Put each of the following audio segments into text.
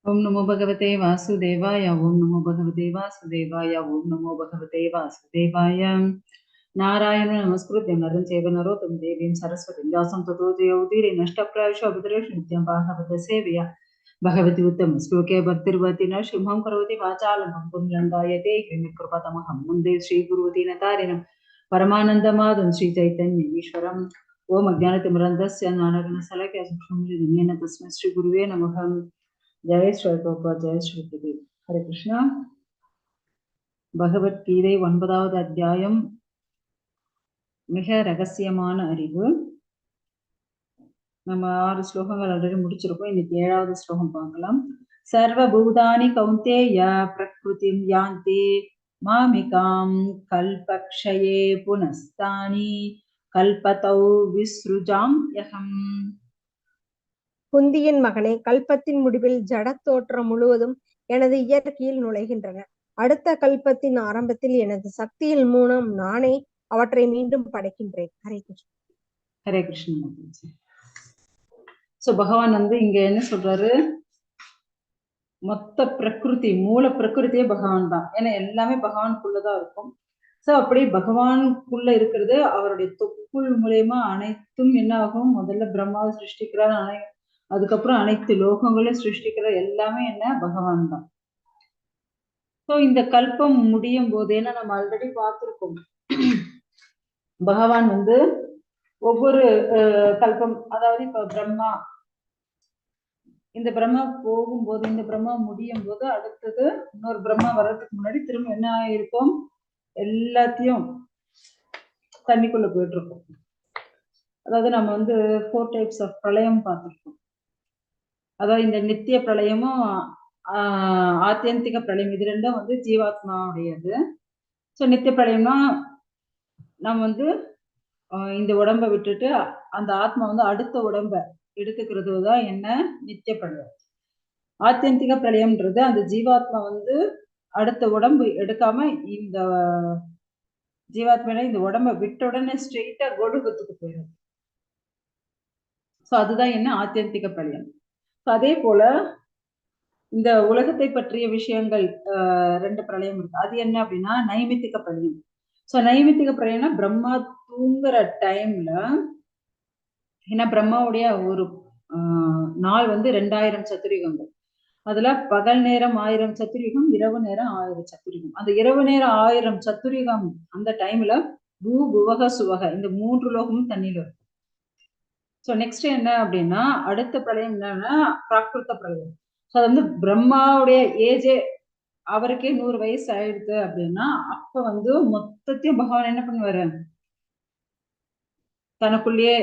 ओम नमो भगवते वासुदेवाय। ओम नमो भगवते वासुदेवाय। ओम नमो भगवते वासुदेवाय। नारायण नमस्कृत्य नरं चैव नरोत्तमं देवीं सरस्वतीं व्यासं ततो जयौदीरे नष्टप्रायशो अभिद्रेषु नित्यं भागवत सेवया भगवती उत्तम श्लोके भक्तिर्वती न सिंहं करोति वाचालं पुंलङ्गायते कृपतमहं मुन्दे श्रीगुरुवती नतारिणं परमानन्दमाधं श्रीचैतन्येश्वरम् ओम अज्ञानतिमिरन्धस्य ज्ञानगणशलाकया चक्षुरुन्मीलितं तस्मै श्रीगुरुवे नमः। जय श्री प्रभुपाद, जय श्री गुरुदेव। हरे कृष्णा। பகவத்கீதை 9வது அத்தியாயம் மிக ரகசியமான அறிவு. நம்ம 6 ஸ்லோகங்கள் ஆல்ரெடி முடிச்சிருக்கோம். இன்னைக்கு 7வது ஸ்லோகம் பார்க்கலாம். சர்வபூதானி கௌந்தேய பிரகிருதிம் யாந்தி மாமிகாம் கல்பக்ஷயே புனஸ்தானி கல்பதௌ விஸ்ருஜாம் யகம். குந்தியின் மகனே, கல்பத்தின் முடிவில் ஜட தோற்றம் முழுவதும் எனது இயற்கையில் நுழைகின்றன. அடுத்த கல்பத்தின் ஆரம்பத்தில் எனது சக்தியின் மூலம் நானே அவற்றை மீண்டும் படைக்கின்றேன். ஹரே கிருஷ்ணா. ஹரே கிருஷ்ணா. சோ பகவான் இங்க என்ன சொல்றாரு, மொத்த பிரகிருதி மூல பிரகிருதியே பகவான் தான். ஏன்னா எல்லாமே பகவானுக்குள்ளதான் இருக்கும். சோ அப்படி பகவானுக்குள்ள இருக்கிறது அவருடைய தொப்புள் மூலியமா அனைத்தும் என்ன ஆகும், முதல்ல பிரம்மாவை சிருஷ்டிக்கிறார், அதுக்கப்புறம் அனைத்து லோகங்களையும் சிருஷ்டிக்கிற எல்லாமே என்ன, பகவான் தான். சோ இந்த கல்பம் முடியும் போது, ஏன்னா நம்ம ஆல்ரெடி பார்த்திருக்கோம், பகவான் ஒவ்வொரு கல்பம், அதாவது இப்ப பிரம்மா, இந்த பிரம்மா போகும்போது, இந்த பிரம்மா முடியும் போது அடுத்தது இன்னொரு பிரம்மா வர்றதுக்கு முன்னாடி திரும்ப என்ன ஆயிருக்கும், எல்லாத்தையும் தண்ணிக்குள்ள போயிட்டு இருக்கோம். அதாவது நம்ம 4 டைப்ஸ் ஆஃப் பிரளயம் பார்த்திருக்கோம். அதாவது இந்த நித்திய பிரளயமும் ஆத்தியந்திக பிரளயம், இது ரெண்டும் ஜீவாத்மாவுடையது. ஸோ நித்திய பிரளயம்னா நம்ம இந்த உடம்பை விட்டுட்டு அந்த ஆத்மா அடுத்த உடம்ப எடுத்துக்கிறது தான் என்ன, நித்திய பிரளயம். ஆத்தியந்திக பிரளயம்ன்றது அந்த ஜீவாத்மா அடுத்த உடம்பு எடுக்காம இந்த ஜீவாத்மையில இந்த உடம்ப விட்ட உடனே ஸ்ட்ரெயிட்டா கோலுகத்துக்கு போயிடும். ஸோ அதுதான் என்ன, ஆத்தியந்திக பிரளயம். அதே போல இந்த உலகத்தை பற்றிய விஷயங்கள் 2 பிரளயம் இருக்கு. அது என்ன அப்படின்னா நைமித்திக பிரளயம். ஸோ நைமித்திக பிரளயம்னா பிரம்மா தூங்குற டைம்ல, ஏன்னா பிரம்மாவுடைய ஒரு நாள் 2000 சதுரயுகங்கள். அதுல பகல் நேரம் 1000 சதுரயுகம், இரவு நேரம் 1000 சதுரயுகம். அந்த இரவு நேரம் 1000 சதுரயுகம் அந்த டைம்ல பூ புவக சுவக இந்த 3 லோகமும் தண்ணியில இருக்கும். ஸோ நெக்ஸ்ட் என்ன அப்படின்னா அடுத்த பிரளயம் என்னன்னா பிராகிருத பிரளயம். ஸோ அது பிரம்மாவுடைய ஏஜே அவருக்கே 100 வயசு ஆயிடுது அப்படின்னா அப்ப மொத்தத்தையும் பகவான் என்ன பண்ணுவாரு, தனக்குள்ளேயே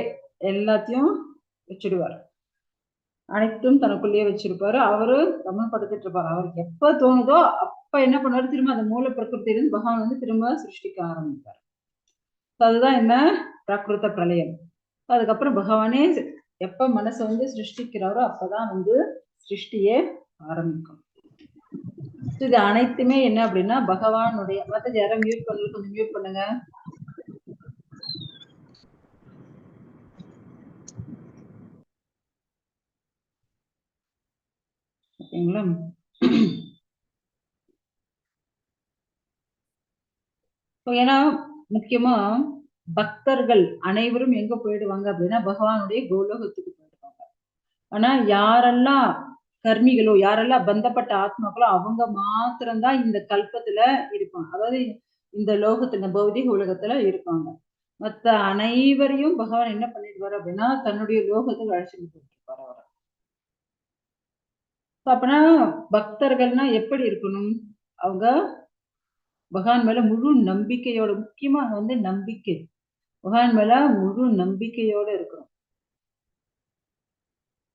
எல்லாத்தையும் வச்சிடுவார். அனைத்தும் தனக்குள்ளேயே வச்சிருப்பாரு. அவரு கமல்படுத்திட்டு இருப்பாரு. அவருக்கு எப்ப தோணுதோ அப்ப என்ன பண்ணுவாரு, திரும்ப அந்த மூல பிரகிருத்திலிருந்து பகவான் திரும்ப சிருஷ்டிக்க ஆரம்பிப்பார். அதுதான் என்ன, பிராகிருத பிரளயம். அதுக்கப்புறம் பகவானே எப்ப மனசை சிருஷ்டிக்கிறாரோ அப்பதான் சிருஷ்டியே ஆரம்பிக்கும். இது அனைத்துமே என்ன அப்படின்னா பகவானுடைய, மற்ற யாரும் மியூட் பண்ணல, கொஞ்சம் மியூட் பண்ணுங்க. ஓகேங்களா? ஏன்னா முக்கியமா பக்தர்கள் அனைவரும் எங்க போயிடுவாங்க அப்படின்னா பகவானுடைய கோலோகத்துக்கு போயிடுவாங்க. ஆனா யாரெல்லாம் கர்மிகளோ, யாரெல்லாம் பந்தப்பட்ட ஆத்மாக்களோ அவங்க மாத்திரம்தான் இந்த கல்பத்துல இருப்பாங்க. அதாவது இந்த லோகத்துல, பௌதிக உலகத்துல இருப்பாங்க. மற்ற அனைவரையும் பகவான் என்ன பண்ணிடுவாரு அப்படின்னா தன்னுடைய லோகத்துக்கு அழைச்சிட்டு போயிட்டு அவர். அப்பனா பக்தர்கள்னா எப்படி இருக்கணும், அவங்க பகவான் மேல முழு நம்பிக்கையோட, முக்கியமா நம்பிக்கை, பகவான் மேல முழு நம்பிக்கையோட இருக்கணும்.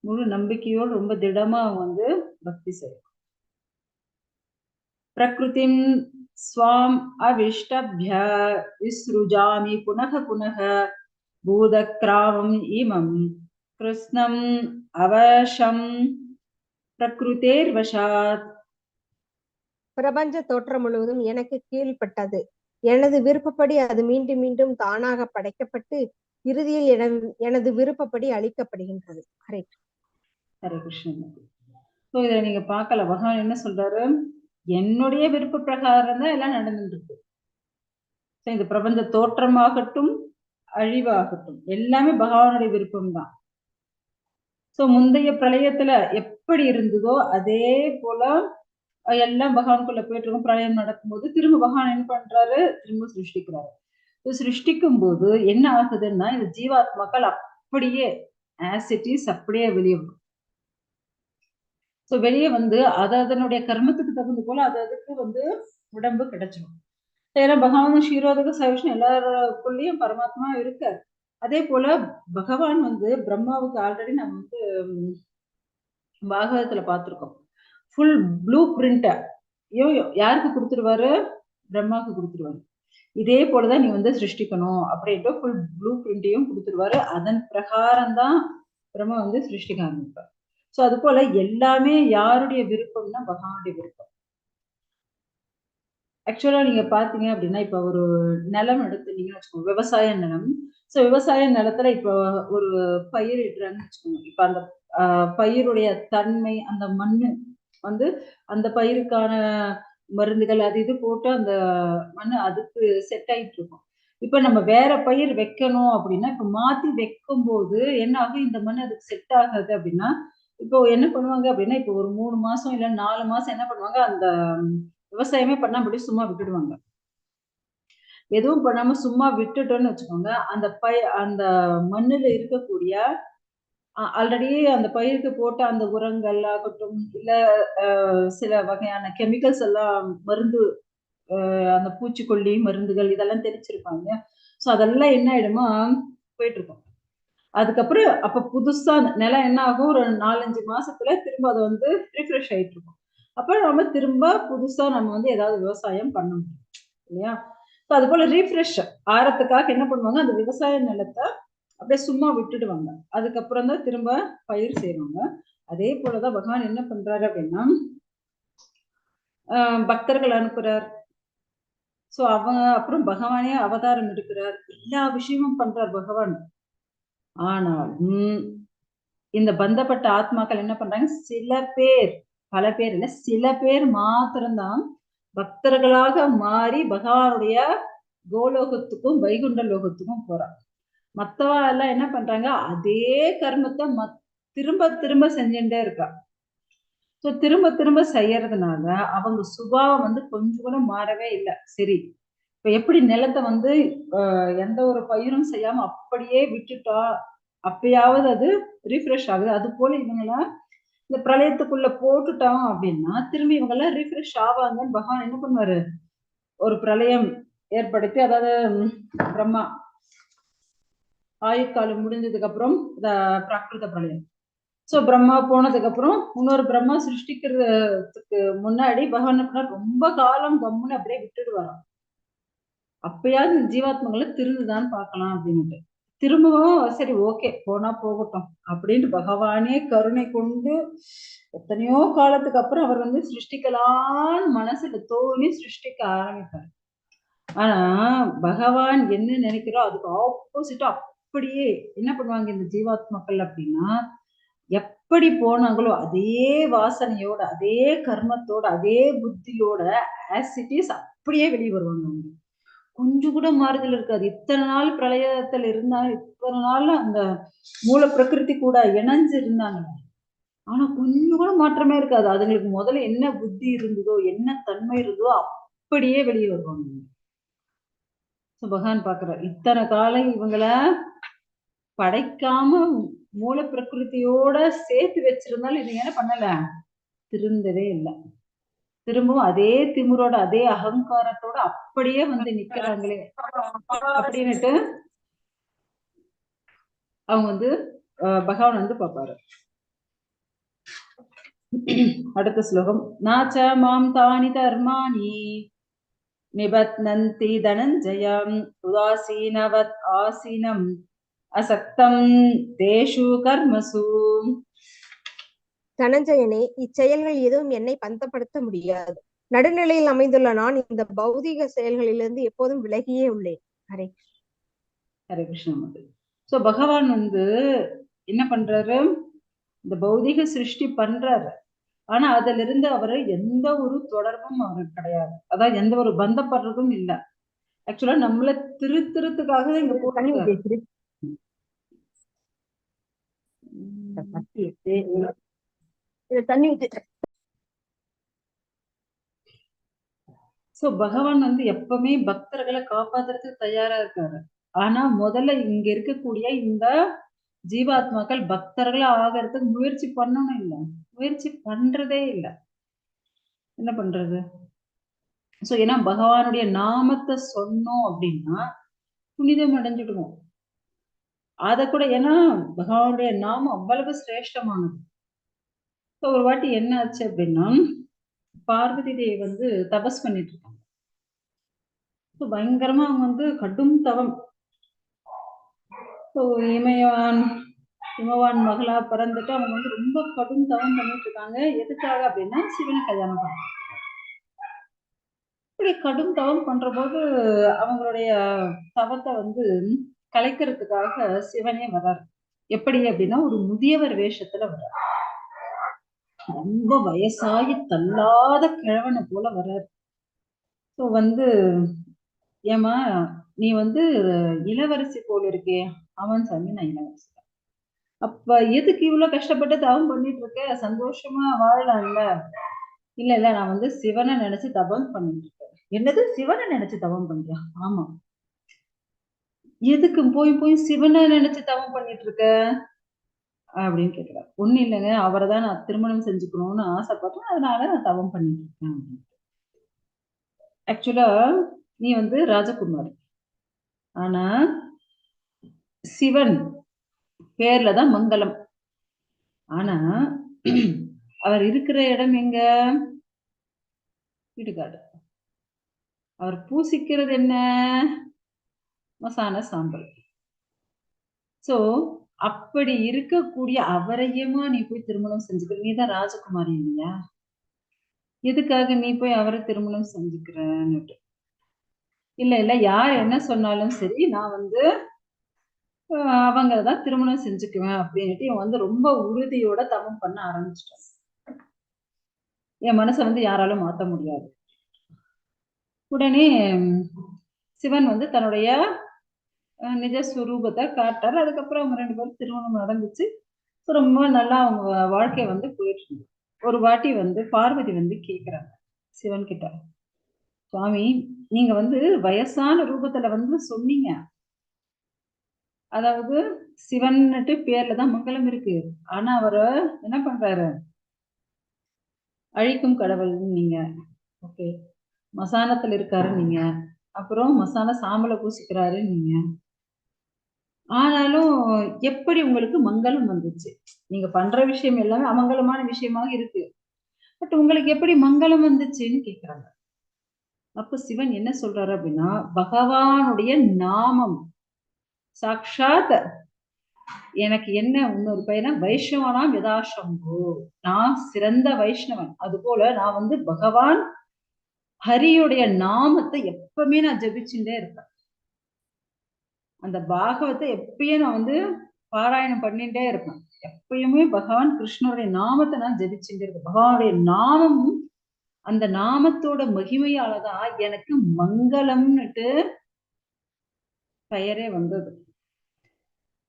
முழு நம்பிக்கையோடு ரொம்ப திடமா பக்தி செய்யும். பிரகிருதிம் ஸ்வாம் அவிஷ்டப்ய விஸ்ருஜாமி புனக புனக பூதக்ராமம் இமம் கிருஷ்ணம் அவசம் பிரகிருதேர் வசாத். பிரபஞ்ச தோற்றம் முழுவதும் எனக்கு கீழ்பட்டது. எனது விருப்பப்படி அது மீண்டும் மீண்டும் தானாக படைக்கப்பட்டு இறுதியில் எனது விருப்பப்படி அளிக்கப்படுகின்றது. ஹரே ஹரே கிருஷ்ணன். ஸோ இதை நீங்க பார்க்கல, பகவான் என்ன சொல்றாரு, என்னுடைய விருப்ப பிரகாரம் தான் எல்லாம் நடந்துட்டு இருக்கு. இந்த பிரபஞ்ச தோற்றமாகட்டும் அழிவாகட்டும் எல்லாமே பகவானுடைய விருப்பம் தான். சோ முந்தைய பிரளயத்துல எப்படி இருந்ததோ அதே போல எல்லாம் பகவானுக்குள்ள போயிட்டு இருக்கும். பிரளயம் நடக்கும்போது திரும்ப பகவான் என்ன பண்றாரு, திரும்ப சிருஷ்டிக்கிறாரு. சிருஷ்டிக்கும் போது என்ன ஆகுதுன்னா, இந்த ஜீவாத்மாக்கள் அப்படியே ஆஸ் இட் இஸ் அப்படியே வெளியே வரும். சோ வெளியே வந்து அதனுடைய கர்மத்துக்கு தகுந்த போல அதுக்கு வந்து உடம்பு கிடைச்சிடும். ஏன்னா பகவான் ஸ்ரீரோதக சவிஷ்ணு எல்லாருக்குள்ளேயும் பரமாத்மா இருக்காரு. அதே போல பகவான் வந்து பிரம்மாவுக்கு ஆல்ரெடி நம்ம வந்து பாகவதத்துல பார்த்திருக்கோம். ஃபுல் ப்ளூ பிரிண்ட யாருக்கு கொடுத்துருவாரு, பிரம்மாவுக்கு கொடுத்துருவாரு. இதே போலதான் நீ வந்து சிருஷ்டிக்கணும் அப்படின்ட்டு ஃபுல் ப்ளூ பிரிண்டையும் கொடுத்துருவாரு. அதன் பிரகாரம் தான் பிரம்மா வந்து சிருஷ்டிக்க ஆரம்பிப்பார். சோ அது போல எல்லாமே யாருடைய விருப்பம்னா பகவானுடைய விருப்பம். ஆக்சுவலா நீங்க பாத்தீங்க அப்படின்னா, இப்ப ஒரு நிலம் எடுத்துட்டீங்கன்னு வச்சுக்கோங்க, விவசாய நிலம். சோ விவசாய நிலத்துல இப்ப ஒரு பயிர் இடுறாங்கன்னு வச்சுக்கோங்க. இப்ப அந்த பயிருடைய தன்மை, அந்த மண்ணு வந்து அந்த பயிருக்கான மருந்துகள் அது இது போட்டு அந்த மண்ணு அதுக்கு செட் ஆயிட்டு இருக்கும். இப்ப நம்ம வேற பயிர் வைக்கணும் அப்படின்னா, இப்ப மாத்தி வைக்கும் போது என்ன ஆகும், இந்த மண் அதுக்கு செட் ஆகாது அப்படின்னா, இப்போ என்ன பண்ணுவாங்க அப்படின்னா, இப்போ ஒரு 3 மாசம் இல்ல 4 மாசம் என்ன பண்ணுவாங்க, அந்த விவசாயமே பண்ணாம அப்படியே சும்மா விட்டுடுவாங்க. எதுவும் பண்ணாம சும்மா விட்டுட்டோம்னு வச்சுக்கோங்க, அந்த மண்ணுல இருக்கக்கூடிய ஆல்ரெடி அந்த பயிருக்கு போட்ட அந்த உரங்கள் ஆகட்டும், இல்ல சில வகையான கெமிக்கல்ஸ் எல்லாம் மருந்து, அந்த பூச்சிக்கொல்லி மருந்துகள் இதெல்லாம் தெளிச்சிருப்பாங்க. சோ அதெல்லாம் என்ன ஆயிடுமா, போயிட்டு இருக்கும். அதுக்கப்புறம் அப்ப புதுசா நிலம் என்ன ஆகும், ஒரு 4, 5 மாசத்துல திரும்ப அது வந்து ரிஃப்ரெஷ் ஆயிட்டு இருக்கும். அப்ப நம்ம திரும்ப புதுசா நம்ம வந்து ஏதாவது விவசாயம் பண்ண முடியும் இல்லையா? அது போல ரீஃப்ரெஷ் ஆறதுக்காக என்ன பண்ணுவாங்க, அந்த விவசாய நிலத்தை அப்படியே சும்மா விட்டுடுவாங்க. அதுக்கப்புறம் தான் திரும்ப பயிர் செய்வாங்க. அதே போலதான் பகவான் என்ன பண்றாரு அப்படின்னா, பக்தர்கள் அனுப்புறார். சோ அப்புறம் பகவானே அவதாரம் எடுக்கிறார். எல்லா விஷயமும் பண்றார் பகவான். ஆனாலும் இந்த பந்தப்பட்ட ஆத்மாக்கள் என்ன பண்றாங்க, சில பேர், பல பேர் இல்ல, சில பேர் மாத்திரம்தான் பக்தர்களாக மாறி பகவானுடைய கோலோகத்துக்கும் வைகுண்ட லோகத்துக்கும் போறாங்க. மத்தவா எல்லாம் என்ன பண்றாங்க, அதே கர்மத்தை திரும்ப திரும்ப செஞ்சுட்டே இருக்கா. சோ திரும்ப திரும்ப செய்யறதுனால அவங்க சுபாவம் வந்து கொஞ்சம் கூட மாறவே இல்லை. சரி, இப்ப எப்படி நிலத்தை வந்து எந்த ஒரு பயிரும் செய்யாம அப்படியே விட்டுட்டா அப்பயாவது அது ரீஃப்ரெஷ் ஆகுது, அது போல இவங்கெல்லாம் இந்த பிரளயத்துக்குள்ள போட்டுட்டோம் அப்படின்னா திரும்பி இவங்க எல்லாம் ரீஃப்ரெஷ் ஆவாங்கன்னு பகவான் என்ன பண்ணுவாரு, ஒரு பிரளயம் ஏற்படுத்தி, அதாவது பிரம்மா ஆயுட்காலம் முடிஞ்சதுக்கு அப்புறம் பிராகிருத பிரளயம். சோ பிரம்மா போனதுக்கு அப்புறம் இன்னொரு பிரம்மா சிருஷ்டிக்கிறதுக்கு முன்னாடி பகவான் ரொம்ப காலம் கம்முன்னு அப்படியே விட்டுடுவாராம். அப்பயாவது ஜீவாத்மங்களை திருந்துதான் பார்க்கலாம் அப்படின்ட்டு. திரும்பவும் சரி ஓகே போனா போகட்டும் அப்படின்னு பகவானே கருணை கொண்டு எத்தனையோ காலத்துக்கு அப்புறம் அவர் வந்து சிருஷ்டிக்கலான்னு மனசுல தோணி சிருஷ்டிக்க ஆரம்பிப்பார். ஆனா பகவான் என்ன நினைக்கிறோ அதுக்கு ஆப்போசிட்டா அப்படியே என்ன பண்ணுவாங்க இந்த ஜீவாத்மக்கள் அப்படின்னா, எப்படி போனாங்களோ அதே வாசனையோட, அதே கர்மத்தோட, அதே புத்தியோட ஆஸ் இட் இஸ் அப்படியே வெளியே வருவாங்க. அவங்க கொஞ்சம் கூட மாறுதல் இருக்காது. இத்தனை நாள் பிரளயத்துல இருந்தாங்க, இத்தனை நாள் அந்த மூல பிரகிருதி கூட இணைஞ்சு இருந்தாங்க. ஆனா கொஞ்சம் கூட மாற்றமே இருக்காது. அதுங்களுக்கு முதல்ல என்ன புத்தி இருந்ததோ, என்ன தன்மை இருந்ததோ அப்படியே வெளியே வருவாங்க. பகவான் பாக்குறார், இத்தனை காலம் இவங்களை படைக்காம மூல பிரகிருதியோட சேர்த்து வச்சிருந்தாலும் இது என்ன பண்ணல, திருந்தவே இல்லை. திரும்பவும் அதே திமிரோட அதே அகங்காரத்தோட அப்படியே வந்து நிக்கிறாங்களே அப்படின்னுட்டு அவங்க வந்து பகவான் வந்து பாப்பாரு. அடுத்த ஸ்லோகம், நாச்ச மாம் தானி தர்மாணி நிபத்னந்தி தனஞ்சயம் உதாசீனவத் ஆசீனம் அசக்தம் தேஷு கர்மசு. தனஞ்சயனே, இச்செயல்கள் எதுவும் என்னை பந்தப்படுத்த முடியாது. நடுநிலையில் அமைந்துள்ள நான் இந்த பௌதிக செயல்களிலிருந்து எப்போதும் விலகியே உள்ளேன். ஹரே ஹரே கிருஷ்ணா. சோ பகவான் வந்து என்ன பண்றாரு, இந்த பௌதிக சிருஷ்டி பண்றாரு. ஆனா அதுல இருந்து அவரு எந்த ஒரு தொடர்பும் அவருக்கு கிடையாது. அதாவது எந்த ஒரு பந்தப்படுறதும் இல்ல. ஆக்சுவலா நம்மள திருத்துறதுக்காக இங்க தண்ணி போட்டிருக்காரு. ஊத்தி வச்சிரு. கத்தி எடுத்து இதுல தண்ணி ஊத்தி. சோ பகவான் வந்து எப்பவுமே பக்தர்களை காப்பாத்துறதுக்கு தயாரா இருக்காரு. ஆனா முதல்ல இங்க இருக்கக்கூடிய இந்த ஜீவாத்மாக்கள் பக்தர்களா ஆகிறதுக்கு முயற்சி பண்ணணும் இல்ல, முயற்சி பண்றதே இல்ல. என்ன பண்றது? சோ ஏன்னா பகவானுடைய நாமத்தை சொன்னோம் அப்படின்னா புனிதம் அடைஞ்சிடுவோம். அத கூட ஏன்னா பகவானுடைய நாமம் அவ்வளவு சிரேஷ்டமானது. ஒரு வாட்டி என்ன ஆச்சு அப்படின்னா, பார்வதி தேவி வந்து தபஸ் பண்ணிட்டு இருக்காங்க. பயங்கரமா அவங்க வந்து கடும் தவம். இமயவான் இமவான் மகளா பிறந்துட்டு அவங்க வந்து ரொம்ப கடும் தவம் பண்ணிட்டு இருக்காங்க. எதுக்காக அப்படின்னா சிவனை கல்யாணம் பண்ண. இப்படி கடும் தவம் பண்ற போது அவங்களுடைய தவத்தை வந்து கலைக்கிறதுக்காக சிவனே வர்றாரு. எப்படி அப்படின்னா ஒரு முதியவர் வேஷத்துல வர்றாரு. ரொம்ப வயசாகி தள்ளாத கிழவனை போல வர்றாரு. ஸோ வந்து ஏமா நீ வந்து இளவரசி போல இருக்கே. அவன் சாமி நான் இளவரசி. அப்ப எதுக்கு இவ்வளவு கஷ்டப்பட்டு தவம் பண்ணிட்டு இருக்க? சந்தோஷமா வாழலாம்ல. இல்ல இல்ல நான் வந்து சிவனை நினைச்சு தவம் பண்ணிட்டு இருக்கேன். என்னது சிவனை நினைச்சு தவம் பண்றியா? ஆமா. எதுக்கு போய் போய் சிவனை நினைச்சு தவம் பண்ணிட்டு இருக்க அப்படின்னு கேட்கிறார். ஒண்ணு இல்லைங்க, அவரை தான் நான் திருமணம் செஞ்சுக்கணும்னு ஆசைப்பட்டேன், அதனால நான் தவம் பண்ணிட்டு இருக்கேன். ஆக்சுவலா நீ வந்து ராஜகுமாரி, ஆனா சிவன் பேர்ல தான் மங்களம். ஆனா அவர் இருக்கிற இடம் எங்க? இடுகாடு. அவர் பூசிக்கிறது என்ன? மசான சாம்பல். சோ அப்படி இருக்கக்கூடிய அவரையுமா நீ போய் திருமணம் செஞ்சுக்கிற? நீதான் ராஜகுமாரி இல்லையா? எதுக்காக நீ போய் அவரை திருமணம் செஞ்சுக்கிறன்னு? இல்ல இல்ல யார் என்ன சொன்னாலும் சரி நான் வந்து அவங்கதான் திருமணம் செஞ்சுக்குவேன் அப்படின்னுட்டு இவன் வந்து ரொம்ப உறுதியோட தவம் பண்ண ஆரம்பிச்சிட்டான். என் மனசை வந்து யாராலும் மாத்த முடியாது. உடனே சிவன் வந்து தன்னுடைய நிஜ சுரூபத்தை காட்டார். அதுக்கப்புறம் அவங்க 2 பேரும் திருமணம் நடந்துச்சு. ரொம்ப நல்லா அவங்க வாழ்க்கை வந்து போயிட்டு இருந்தது. ஒரு வாட்டி வந்து பார்வதி வந்து கேக்குறாங்க சிவன் கிட்ட, சுவாமி நீங்க வந்து வயசான ரூபத்துல வந்து சொன்னீங்க, அதாவது சிவன்னுட்டு பேர்ல தான் மங்களம் இருக்கு, ஆனா அவரை என்ன பண்றாரு? அழிக்கும் கடவுள் நீங்க. ஓகே, மசானத்துல இருக்காரு நீங்க, அப்புறம் மசான சாம்பலை பூசிக்கிறாரு நீங்க. ஆனாலும் எப்படி உங்களுக்கு மங்களம் வந்துச்சு? நீங்க பண்ற விஷயம் எல்லாமே அமங்கலமான விஷயமாக இருக்கு, பட் உங்களுக்கு எப்படி மங்களம் வந்துச்சுன்னு கேக்குறாங்க. அப்ப சிவன் என்ன சொல்றாரு அப்படின்னா, பகவானுடைய நாமம் சாக்ஷாத் எனக்கு என்ன இன்னொரு பையனா வைஷ்ணவனாம் யதாசம்போ, நான் சிறந்த வைஷ்ணவன். அது போல நான் வந்து பகவான் ஹரியுடைய நாமத்தை எப்பவுமே நான் ஜபிச்சுட்டே இருப்பேன். அந்த பாகவத்தை எப்பயும் நான் வந்து பாராயணம் பண்ணிட்டே இருப்பேன். எப்பயுமே பகவான் கிருஷ்ணனுடைய நாமத்தை நான் ஜபிச்சுட்டே இருப்பேன். பகவானுடைய நாமம், அந்த நாமத்தோட மகிமையாலதான் எனக்கு மங்களம்னுட்டு பெயரே வந்தது.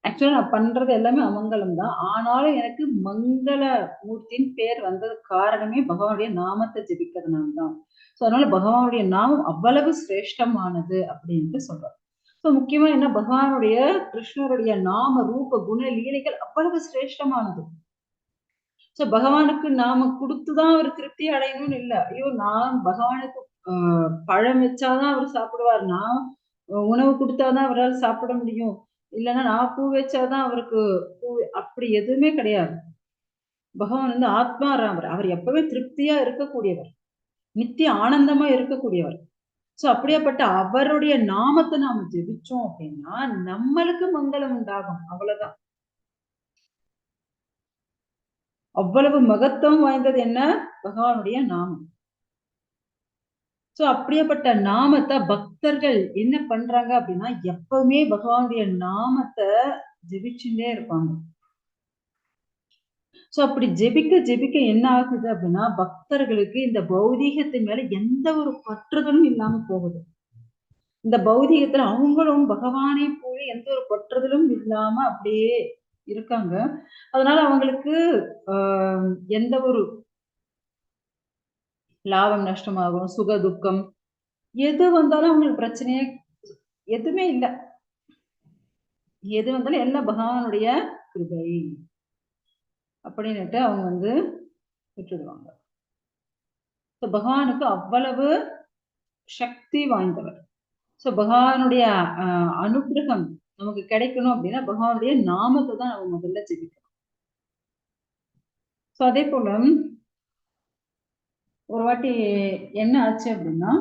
ஆக்சுவலா நான் பண்றது எல்லாமே அமங்கலம் தான், ஆனாலும் எனக்கு மங்கள மூர்த்தியின் பேர் வந்ததுக்கு காரணமே பகவானுடைய நாமத்தை ஜெபிக்கிறதுனால தான். சோ அதனால பகவானுடைய நாமம் அவ்வளவு சிரேஷ்டமானது அப்படின்ட்டு சொல்றோம். சோ முக்கியமா என்ன, பகவானுடைய கிருஷ்ணருடைய நாம ரூப குண லீலைகள் அவ்வளவு சிரேஷ்டமானது. சோ பகவானுக்கு நாம கொடுத்துதான் அவர் திருப்தி அடையணும்னு இல்ல. ஐயோ நான் பகவானுக்கு பழம் வச்சாதான் அவர் சாப்பிடுவார், நான் உணவு கொடுத்தாதான் அவரால் சாப்பிட முடியும், இல்லைன்னா நான் பூ வச்சாதான் அவருக்கு பூ, அப்படி எதுவுமே கிடையாது. பகவான் வந்து ஆத்மாராமர், அவர் எப்பவே திருப்தியா இருக்கக்கூடியவர், நித்திய ஆனந்தமா இருக்கக்கூடியவர். சோ அப்படியாப்பட்ட அவருடைய நாமத்தை நாம ஜெபிச்சோம் அப்படின்னா நம்மளுக்கு மங்களம் உண்டாகும், அவ்வளவுதான். அவ்வளவு மகத்துவம் வாய்ந்தது என்ன? பகவானுடைய நாமம். சோ அப்படியேப்பட்ட நாமத்தை பக்தர்கள் என்ன பண்றாங்க அப்படின்னா எப்பவுமே பகவானுடைய நாமத்தை ஜெபிச்சுட்டே இருப்பாங்க. சோ அப்படி ஜெபிக்க ஜெபிக்க என்ன ஆகுது அப்படின்னா பக்தர்களுக்கு இந்த பௌதீகத்தின் மேல எந்த ஒரு பற்றுதலும் இல்லாம போகுது. இந்த பௌதீகத்துல அவங்களும் பகவானை போல எந்த ஒரு பற்றுதலும் இல்லாம அப்படியே இருக்காங்க. அதனால அவங்களுக்கு எந்த ஒரு லாபம் நஷ்டமாகும், சுக துக்கம் எது வந்தாலும் அவங்களுக்கு பிரச்சனையே எதுவுமே இல்ல. எது வந்தாலும் எல்லாம் பகவானுடைய கிருபை அப்படின்னுட்டு அவங்க வந்து விட்டுடுவாங்க. பகவானுக்கு அவ்வளவு சக்தி வாய்ந்தவர். சோ பகவானுடைய அனுகிரகம் நமக்கு கிடைக்கணும் அப்படின்னா பகவானுடைய நாமத்தை தான் நம்ம முதல்ல ஜெபிக்கணும். சோ அதே போல ஒரு வாட்டி என்ன ஆச்சு அப்படின்னா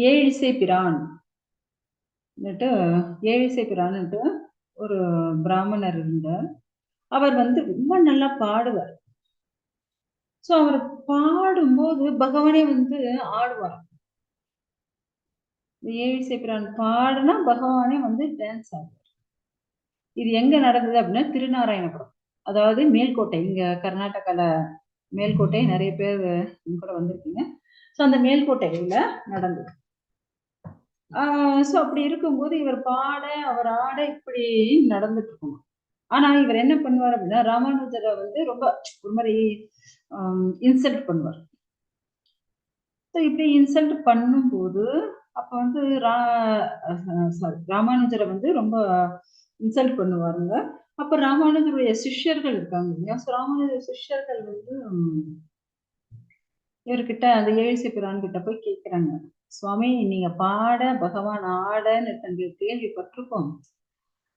ஏழிசை பிரான் ஏழிசை பிரான்ட்டு ஒரு பிராமணர் இருந்தார். அவர் வந்து ரொம்ப நல்லா பாடுவார். சோ அவர் பாடும்போது பகவானே வந்து ஆடுவார். ஏழிசை பிரான் பாடுனா பகவானே வந்து டான்ஸ் ஆடுவார். இது எங்க நடந்தது அப்படின்னா திருநாராயணபுரம், அதாவது மேல்கோட்டை. இங்க கர்நாடகால மேல்கோட்டை நிறைய பேர் கூட வந்திருக்கீங்க. சோ அந்த மேல்கோட்டையில நடந்தது. சோ அப்படி இருக்கும்போது இவர் பாட அவர் ஆட இப்படி நடந்துட்டு இருக்கணும். ஆனா இவர் என்ன பண்ணுவார் அப்படின்னா ராமானுஜரை வந்து ரொம்ப ஒரு மாதிரி இன்சல்ட் பண்ணுவார். இப்படி இன்சல்ட் பண்ணும்போது அப்ப வந்து ராமானுஜரை வந்து ரொம்ப இன்சல்ட் பண்ணுவாருங்க. அப்ப ராமானுஜருடைய சிஷ்யர்கள் இருக்காங்க இல்லையா, ராமானுஜர் சிஷ்யர்கள் வந்து இவர்கிட்ட அந்த ஏழிசை பிரான் கிட்ட போய் கேட்கிறாங்க, சுவாமி நீங்க பாட பகவான் ஆடன்னு தங்களுக்கு கேள்விப்பட்டிருக்கோம்,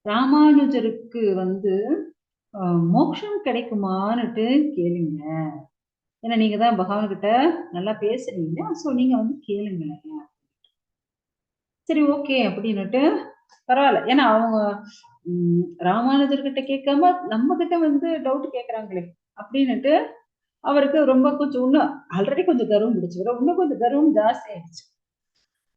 ராமானுஜருக்கு வந்து மோட்சம் கிடைக்குமான்னுட்டு கேளுங்க, ஏன்னா நீங்க தான் பகவான் கிட்ட நல்லா பேசுறீங்க, சோ நீங்க வந்து கேளுங்களேன். சரி ஓகே அப்படின்னுட்டு பரவாயில்ல, ஏன்னா அவங்க ராமானுஜர்கிட்ட கேட்காம நம்ம கிட்ட வந்து டவுட் கேட்கறாங்களே அப்படின்னுட்டு அவருக்கு ரொம்ப கொஞ்சம் இன்னும் ஆல்ரெடி கொஞ்சம் கர்வம் பிடிச்சவர், இன்னும் கொஞ்சம் கர்வம் ஜாஸ்தி ஆயிடுச்சு.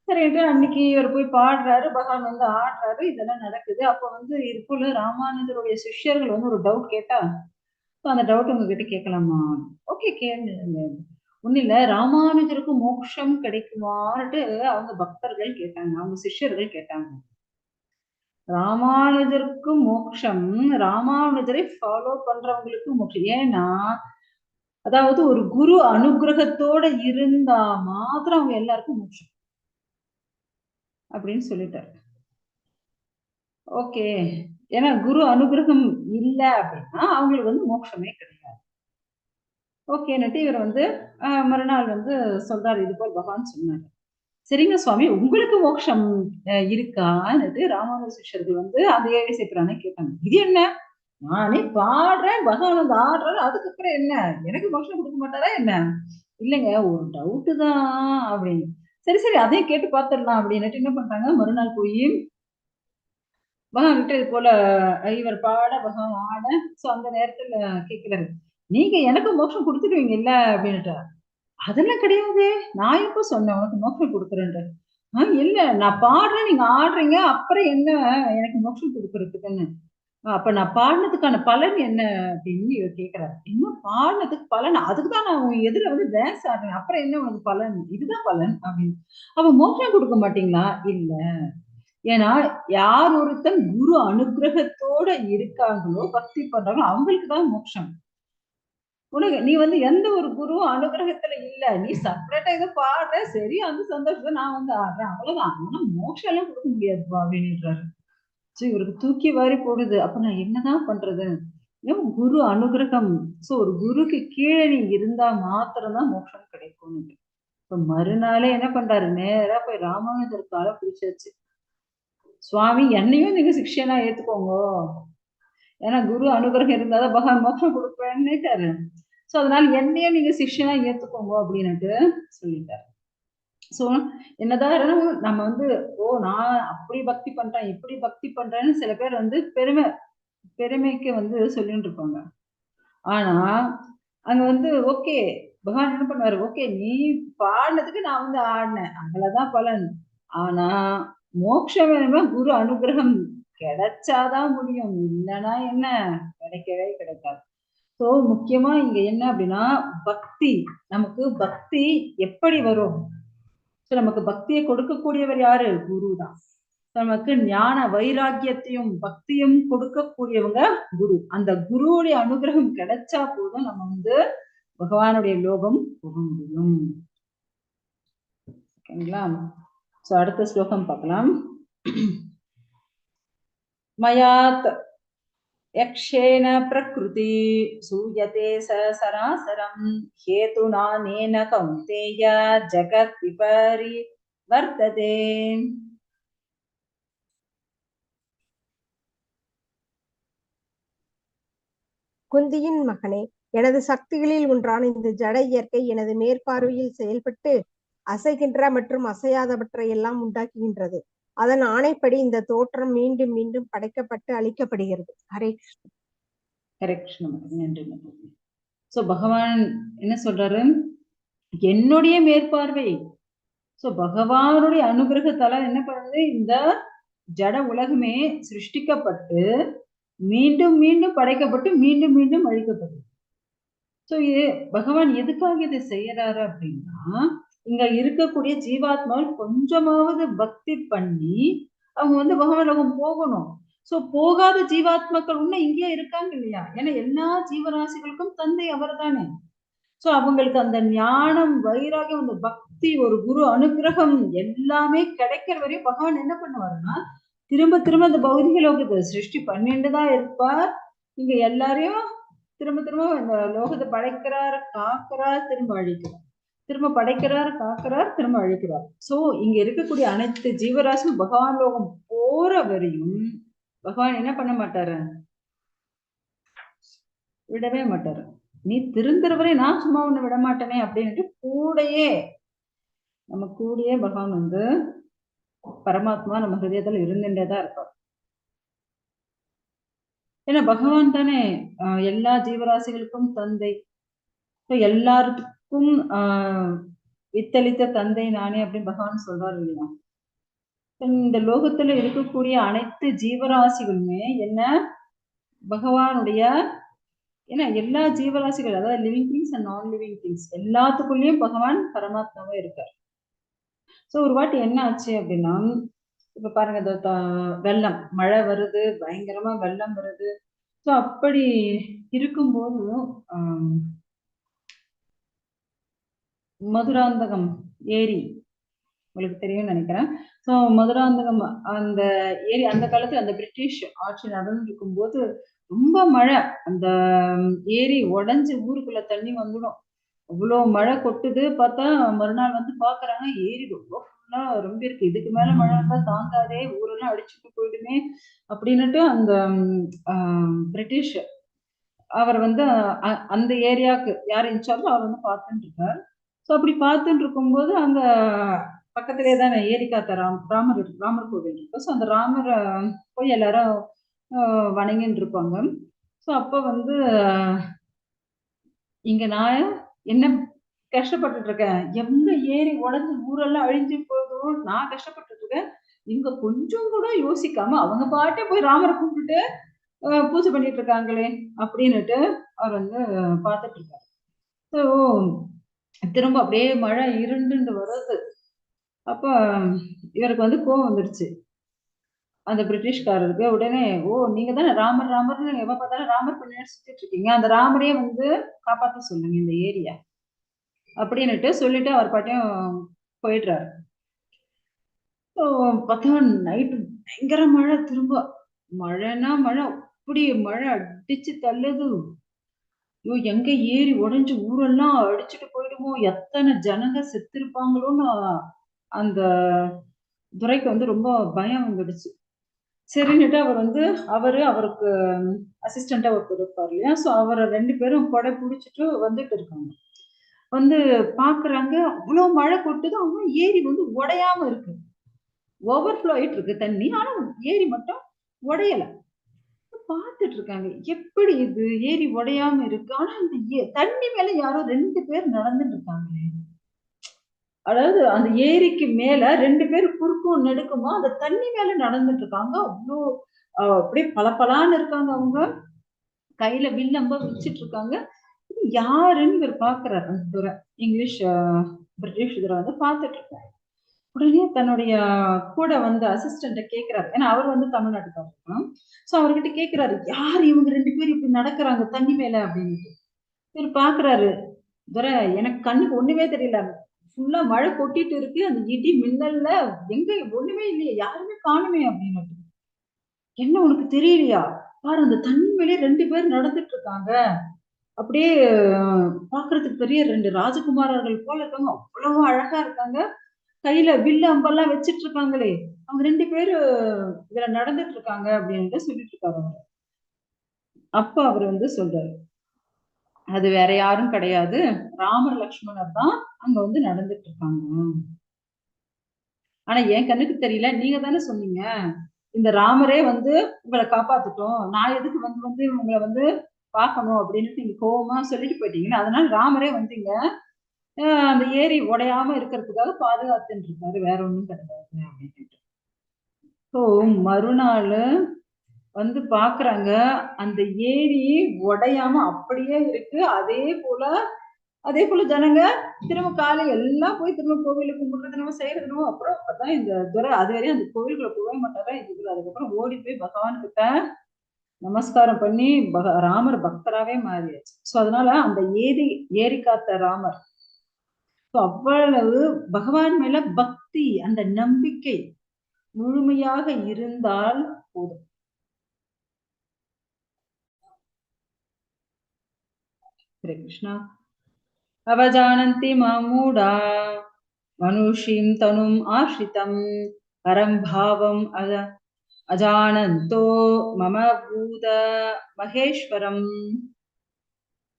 சரின்ட்டு அன்னைக்கு இவர் போய் பாடுறாரு, பகவான் வந்து ஆடுறாரு, இதெல்லாம் நடக்குது. அப்ப வந்து இதுக்குள்ள ராமானுஜருடைய சிஷ்யர்கள் வந்து ஒரு டவுட் கேட்டா, அந்த டவுட் உங்ககிட்ட கேட்கலாமா? ஓகே கேளுங்க. ஒண்ணு இல்ல, ராமானுஜருக்கு மோட்சம் கிடைக்குமான்னுட்டு அவங்க பக்தர்கள் கேட்டாங்க, அவங்க சிஷ்யர்கள் கேட்டாங்க. ராமானுஜருக்கு மோட்சம், ராமானுஜரை ஃபாலோ பண்றவங்களுக்கு மோட்சம். ஏன்னா அதாவது ஒரு குரு அனுகிரகத்தோட இருந்தா மாத்திரம் அவங்க எல்லாருக்கும் மோட்சம் அப்படின்னு சொல்லிட்டாரு. ஓகே, ஏன்னா குரு அனுகிரகம் இல்ல அப்படின்னா அவங்களுக்கு வந்து மோட்சமே கிடையாது. ஓகேன்னுட்டு இவர் வந்து மறுநாள் வந்து சொல்றாரு, இது போல் பகவான் சொன்னாரு. சரிங்க சுவாமி, உங்களுக்கு மோட்சம் இருக்கான்னுட்டு ராமானுஜ சிஷ்யர்கள் வந்து அந்த ஏழிசை பிரானை கேட்டாங்க. இது என்ன, நானே பாடுறேன், பகவான் வந்து ஆடுறாரு, அதுக்கப்புறம் என்ன எனக்கு மோட்சம் கொடுக்க மாட்டாரா என்ன? இல்லைங்க ஒரு டவுட்டு தான் அப்படின்னு. சரி சரி அதையும் கேட்டு பார்த்துடலாம் அப்படின்னுட்டு என்ன பண்றாங்க, மறுநாள் போய் பகவான் கிட்ட இது போல இவர் பாட பகவான் ஆட, சோ அந்த நேரத்துல கேட்கிறாரு, நீங்க எனக்கு மோட்சம் கொடுத்துடுவீங்கல்ல அப்படின்னுட்டு. அதெல்லாம் கிடையாது, நான் எப்ப சொன்னேன் உனக்கு மோட்சம் கொடுக்குறேன்ட்டு? இல்ல நான் பாடுறேன், நீங்க ஆடுறீங்க, அப்புறம் என்ன எனக்கு மோட்சம் கொடுக்கறதுக்குன்னு? அப்ப நான் பாடினதுக்கான பலன் என்ன அப்படின்னு இவர் கேட்கிறாரு. என்ன பாடினதுக்கு பலன்? அதுக்குதான் நான் உன் எதிர வந்து டான்ஸ் ஆடுறேன், அப்புறம் என்ன உனக்கு பலன்? இதுதான் பலன் அப்படின்னு. அப்ப மோட்சம் கொடுக்க மாட்டீங்களா? இல்ல, ஏன்னா யார் ஒருத்தன் குரு அனுகிரகத்தோட இருக்காங்களோ, பக்தி பண்றாங்களோ அவங்களுக்கு தான் மோட்சம். உனக்கு நீ வந்து எந்த ஒரு குரு அனுகிரகத்துல இல்ல, நீ செப்பரேட்டா ஏதோ பாடுற, சரி அந்த சந்தோஷத்தை நான் வந்து ஆடுறேன், அவ்வளவுதான். ஆனா மோட்சம் எல்லாம் கொடுக்க முடியாதுப்பா அப்படின்னுறாரு. சரி இவருக்கு தூக்கி வாரி போடுது. அப்ப நான் என்னதான் பண்றது? குரு அனுகிரகம், சோ ஒரு குருக்கு கீழே நீ இருந்தா மாத்திரம்தான் மோட்சம் கிடைக்கும். இப்ப மறுநாளே என்ன பண்றாரு, நேரா போய் ராமானுஜர் கால பிடிச்சாச்சு. சுவாமி என்னையும் நீங்க சிஷ்யனா ஏத்துக்கோங்க, ஏன்னா குரு அனுகிரகம் இருந்தாதான் பகவான் மோட்சம் கொடுப்பேன்னுட்டாரு. சோ அதனால என்னையும் நீங்க சிஷ்யனா ஏத்துக்கோங்க அப்படின்னுட்டு சொல்லிட்டாரு. சோ என்னதான் நம்ம வந்து நான் அப்படி பக்தி பண்றேன், இப்படி பக்தி பண்றேன்னு சில பேர் வந்து பெருமைக்கு வந்து சொல்லிட்டு இருப்பாங்க. ஆனா அங்க வந்து ஓகே, பகவான் என்ன பண்ணுவாரு, ஓகே நீ பாடினதுக்கு நான் வந்து ஆடினேன், அவ்வளவுதான் பலன். ஆனா மோட்சம் வேணும்னா குரு அனுகிரகம் கிடைச்சாதான் முடியும், இல்லைன்னா என்ன கிடைக்கவே கிடைக்காது. ஸோ முக்கியமா இங்க என்ன அப்படின்னா பக்தி. நமக்கு பக்தி எப்படி வரும்? நமக்கு பக்தியை கொடுக்கக்கூடியவர் யாரு? குரு தான். நமக்கு ஞான வைராக்கியத்தையும் பக்தியும் கொடுக்கக்கூடியவங்க குரு. அந்த குருவுடைய அனுகிரகம் கிடைச்சா போதும் நம்ம வந்து பகவானுடைய லோகம் போக முடியும். ஓகேங்களா? சோ அடுத்த ஸ்லோகம் பார்க்கலாம். மயாத் யக்ஷேன பிரகிருதி சூயதே சராசரம் ஹேதுனா நேன கௌந்தேய ஜகத் விபரி வர்த்ததே. குந்தியின் மகனே, எனது சக்திகளில் ஒன்றான இந்த ஜட இயற்கை எனது மேற்பார்வையில் செயல்பட்டு அசைகின்ற மற்றும் அசையாதவற்றை எல்லாம் உண்டாக்குகின்றது. அதன் ஆணைப்படி இந்த தோற்றம் மீண்டும் மீண்டும் படைக்கப்பட்டு அழிக்கப்படுகிறது. ஹரே கிருஷ்ண. நன்றி. சோ பகவான் என்ன சொல்றாரு? என்னுடைய மேற்பார்வை. சோ பகவானுடைய அனுகிரகத்தால என்ன பண்ணுது? இந்த ஜட உலகமே சிருஷ்டிக்கப்பட்டு மீண்டும் மீண்டும் படைக்கப்பட்டு மீண்டும் மீண்டும் அழிக்கப்படுது. சோ பகவான் எதுக்காக இதை செய்யறாரு அப்படின்னா, இங்க இருக்கக்கூடிய ஜீவாத்மாவில் கொஞ்சமாவது பக்தி பண்ணி அவங்க வந்து பகவான் லோகம் போகணும். சோ போகாத ஜீவாத்மாக்கள் இன்னும் இங்கே இருக்காங்க இல்லையா? ஏன்னா எல்லா ஜீவராசிகளுக்கும் தந்தை அவர் தானே. சோ அவங்களுக்கு அந்த ஞானம், வைராகியம், அந்த பக்தி, ஒரு குரு அனுகிரகம் எல்லாமே கிடைக்கிற வரையும் பகவான் என்ன பண்ணுவாருன்னா திரும்ப திரும்ப அந்த பௌதிக லோகத்தை சிருஷ்டி பண்ணிட்டுதான் இருப்பார். இங்க எல்லாரையும் திரும்ப திரும்ப இந்த லோகத்தை படைக்கிறார், காக்கிறார், திரும்ப அழிக்கிறார், திரும்ப படைக்கிறார், காக்கிறார், திரும்ப அழிக்கிறார். சோ இங்க இருக்கக்கூடிய அனைத்து ஜீவராசியும் பகவான் லோகம் போற வரையும் பகவான் என்ன பண்ண மாட்டாரு? விடவே மாட்டாரு. நீ திருந்துறவரை நான் சும்மா உன்னை விட மாட்டேனே அப்படின்ட்டு கூடையே நம்ம கூடயே பகவான் வந்து பரமாத்மா நம்ம ஹிருதயத்துல இருந்துட்டேதான் இருப்பார். ஏன்னா பகவான் தானே எல்லா ஜீவராசிகளுக்கும் தந்தை. எல்லாருக்கும் வித்தளித்த தந்தை நானே அப்படின்னு பகவான் சொல்றாரு இல்லையா? இந்த லோகத்துல இருக்கக்கூடிய அனைத்து ஜீவராசிகளுமே என்ன பகவானுடைய, ஏன்னா எல்லா ஜீவராசிகள், அதாவது living things and non living things எல்லாத்துக்குள்ளேயும் பகவான் பரமாத்மாவே இருக்கார். சோ ஒரு வாட்டி என்ன ஆச்சு அப்படின்னா, இப்ப பாருங்க, வெள்ளம், மழை வருது, பயங்கரமா வெள்ளம் வருது. சோ அப்படி இருக்கும்போது மதுராந்தகம் ஏரி உங்களுக்கு தெரியும்னு நினைக்கிறேன். சோ மதுராந்தகம் அந்த ஏரி அந்த காலத்துல அந்த பிரிட்டிஷ் ஆட்சி நடந்துருக்கும் போது ரொம்ப மழை, அந்த ஏரி உடஞ்சு ஊருக்குள்ள தண்ணி வந்துடும். அவ்வளவு மழை கொட்டுது. பார்த்தா மறுநாள் வந்து பாக்குறாங்க ஏரி ரொம்ப ஃபுல்லா ரொம்ப இருக்கு. இதுக்கு மேல மழை வந்தா தாங்காதே, ஊரெல்லாம் அடிச்சுட்டு போயிடுமே அப்படின்னுட்டு அந்த பிரிட்டிஷ் அவர் வந்து அந்த ஏரியாவுக்கு யார் இன்சார்ஜோ அவர் வந்து பார்த்துட்டு இருக்கார். ஸோ அப்படி பார்த்துட்டு இருக்கும்போது அங்க பக்கத்திலே தான் ஏரிக்காத்த ராமர் கோவில் இருக்கு. ஸோ அந்த ராமரை போய் எல்லாரும் வணங்கின்னு இருப்பாங்க. ஸோ அப்போ வந்து இங்க நான் என்ன கஷ்டப்பட்டுட்டு இருக்கேன், எங்க ஏரி உடஞ்சு ஊரெல்லாம் அழிஞ்சு போதும் நான் கஷ்டப்பட்டுட்டு இருக்கேன். இங்க கொஞ்சம் கூட யோசிக்காம அவங்க பாட்டே போய் ராமரை கூப்பிட்டுட்டு பூஜை பண்ணிட்டு இருக்காங்களே அப்படின்னுட்டு அவர் வந்து பார்த்துட்டு இருக்காரு. ஸோ திரும்ப அப்படியே மழை இருண்டு வருது. அப்ப இவருக்கு வந்து கோவம் வந்துடுச்சு அந்த பிரிட்டிஷ்காரருக்கு. உடனே நீங்க தானே ராமர் ராமர்னு எப்ப பார்த்தாலும் ராமர் பின்னாடி சுத்திட்டு இருக்கீங்க, அந்த ராமரையே வந்து காப்பாத்த சொல்லுங்க இந்த ஏரியா அப்படின்னுட்டு சொல்லிட்டு அவர் பாட்டையும் போயிடுறாரு. பார்த்தா நைட்டு பயங்கர மழை. திரும்ப மழைன்னா மழை, அப்படி மழை அடிச்சு தள்ளுது. ஐயோ எங்க ஏரி உடைஞ்சு ஊரெல்லாம் அடிச்சுட்டு போயிடுமோ, எத்தனை ஜனங்க செத்துருப்பாங்களோன்னு அந்த துரைக்கு வந்து ரொம்ப பயம் வந்துடுச்சு. சரின்னுட்டு அவர் வந்து அவருக்கு அசிஸ்டண்டா ஒருத்தர் இருப்பார் இல்லையா? ஸோ அவரை 2 பேரும் கொடை பிடிச்சிட்டு வந்துட்டு இருக்காங்க. வந்து பாக்குறாங்க அவ்வளவு மழை கொட்டுது, ஆனா ஏரி வந்து உடையாம இருக்கு, ஓவர்ஃப்ளோ ஆயிட்டு இருக்கு தண்ணி, ஆனா ஏரி மட்டும் உடையல. பார்த்துட்டு இருக்காங்க எப்படி இது ஏரி உடையாம இருக்கு, ஆனா இந்த தண்ணி மேல யாரோ 2 பேர் நடந்துட்டு இருக்காங்களே. அதாவது அந்த ஏரிக்கு மேல 2 பேர் குறுக்கும் நெடுக்குமா அந்த தண்ணி மேல நடந்துட்டு இருக்காங்க. அவ்வளோ அப்படியே பளபளான்னு இருக்காங்க அவங்க. கையில வில்லம்ப வச்சுட்டு இருக்காங்க. இது யாருன்னு இவர் பாக்குறாரு அந்த துரை. இங்கிலீஷ் பிரிட்டிஷ் துரை வந்து பாத்துட்டு இருக்காரு. உடனே தன்னுடைய கூட வந்த அசிஸ்டண்ட கேக்குறாரு. ஏன்னா அவர் வந்து தமிழ்நாட்டுக்காரர் இருக்கணும். சோ அவர்கிட்ட கேக்குறாரு, யார் இவங்க 2 பேரும் இப்படி நடக்குறாங்க தண்ணி மேல அப்படின்னுட்டு. இவர் பாக்குறாரு, துரை எனக்கு கண்ணுக்கு ஒண்ணுமே தெரியல. ஃபுல்லா மழை கொட்டிட்டு இருக்கு. அந்த இடி மின்னல்ல எங்க ஒண்ணுமே இல்லையே, யாருமே காணுமே அப்படின்னு. என்ன உனக்கு தெரியலையா? பாரு அந்த தண்ணி மேலே 2 பேர் நடந்துட்டு இருக்காங்க. அப்படியே பாக்குறதுக்கு பெரிய 2 ராஜகுமாரர்கள் போல இருக்காங்க. அவ்வளவு அழகா இருக்காங்க. கையில வில்லு அம்பெல்லாம் வச்சுட்டு இருக்காங்களே. அவங்க 2 பேரு இதுல நடந்துட்டு இருக்காங்க அப்படின்ட்டு சொல்லிட்டு இருக்காரு அவரு. அப்ப அவரு வந்து சொல்றாரு, அது வேற யாரும் கிடையாது. ராமர் லக்ஷ்மணர் தான் அங்க வந்து நடந்துட்டு இருக்காங்க. ஆனா என் கண்ணுக்கு தெரியல. நீங்க தானே சொன்னீங்க. இந்த ராமரே வந்து உங்களை காப்பாத்துட்டோம். நான் எதுக்கு வந்து வந்து உங்களை வந்து பார்க்கணும் அப்படின்னு நீங்க கோவமா சொல்லிட்டு போயிட்டீங்கன்னா, அதனால ராமரே வந்து இங்க அந்த ஏரி உடையாம இருக்கிறதுக்காக பாதுகாத்துட்டு இருக்காரு. வேற ஒண்ணும் கிடையாது அப்படின்ட்டு. ஸோ மறுநாள் வந்து பாக்குறாங்க. அந்த ஏரி உடையாம அப்படியே இருக்கு. அதே போல ஜனங்க திரும்ப காலை எல்லாம் போய் திரும்ப கோவிலுக்கு கும்பிடுறது நம்ம செய்யறது அப்புறம் அப்பதான் இந்த துறை அதுவரையும் அந்த கோவிலுக்குள்ள போகவே மாட்டாரா இதுக்குள்ள. அதுக்கப்புறம் ஓடி போய் பகவான் கிட்ட நமஸ்காரம் பண்ணி ராமர் பக்தராவே மாறியாச்சு. சோ அதனால அந்த ஏரி காத்த ராமர். அவ்வளவு பகவான் மேல பக்தி, அந்த நம்பிக்கை முழுமையாக இருந்தால் போதும். ஹரே கிருஷ்ணா. அவஜானந்தி மாமூடா மனுஷீம் தனும் ஆஷ்ரிதம் பரம் பாவம் அஜானந்தோ மம பூத மகேஸ்வரம்.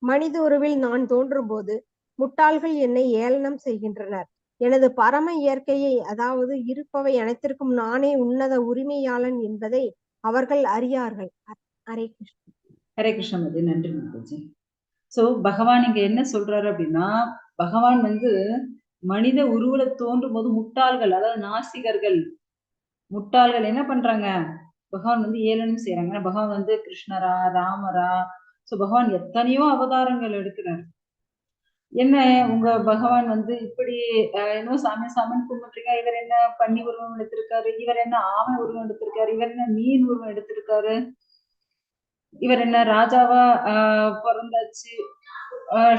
மனித உருவில் நான் தோன்றும் போது முட்டாள்கள் என்னை ஏளனம் செய்கின்றனர். எனது பரம இயற்கையை, அதாவது இருப்பவை அனைத்திற்கும் நானே உன்னத உரிமையாளன் என்பதை அவர்கள் அறியார்கள். ஹரே கிருஷ்ணா. ஹரே கிருஷ்ணா மதி. நன்றி மாதாஜி. சோ பகவான் இங்க என்ன சொல்றாரு அப்படின்னா, பகவான் வந்து மனித உருவுல தோன்றும் போது முட்டாள்கள், அதாவது நாசிகர்கள், முட்டாள்கள் என்ன பண்றாங்க? பகவான் வந்து ஏளனம் செய்யறாங்க. பகவான் வந்து கிருஷ்ணரா, ராமரா, சோ பகவான் எத்தனையோ அவதாரங்கள் எடுக்கிறார். என்ன உங்க பகவான் வந்து இப்படி என்ன சாமி சாமின்னு கும்பிட்டுருக்கா, இவர் என்ன பன்னி உருவம் எடுத்திருக்காரு, இவர் என்ன ஆமை உருவம் எடுத்திருக்காரு, இவர் என்ன மீன் உருவம் எடுத்திருக்காரு, இவர் என்ன ராஜாவா பிறந்தாச்சு,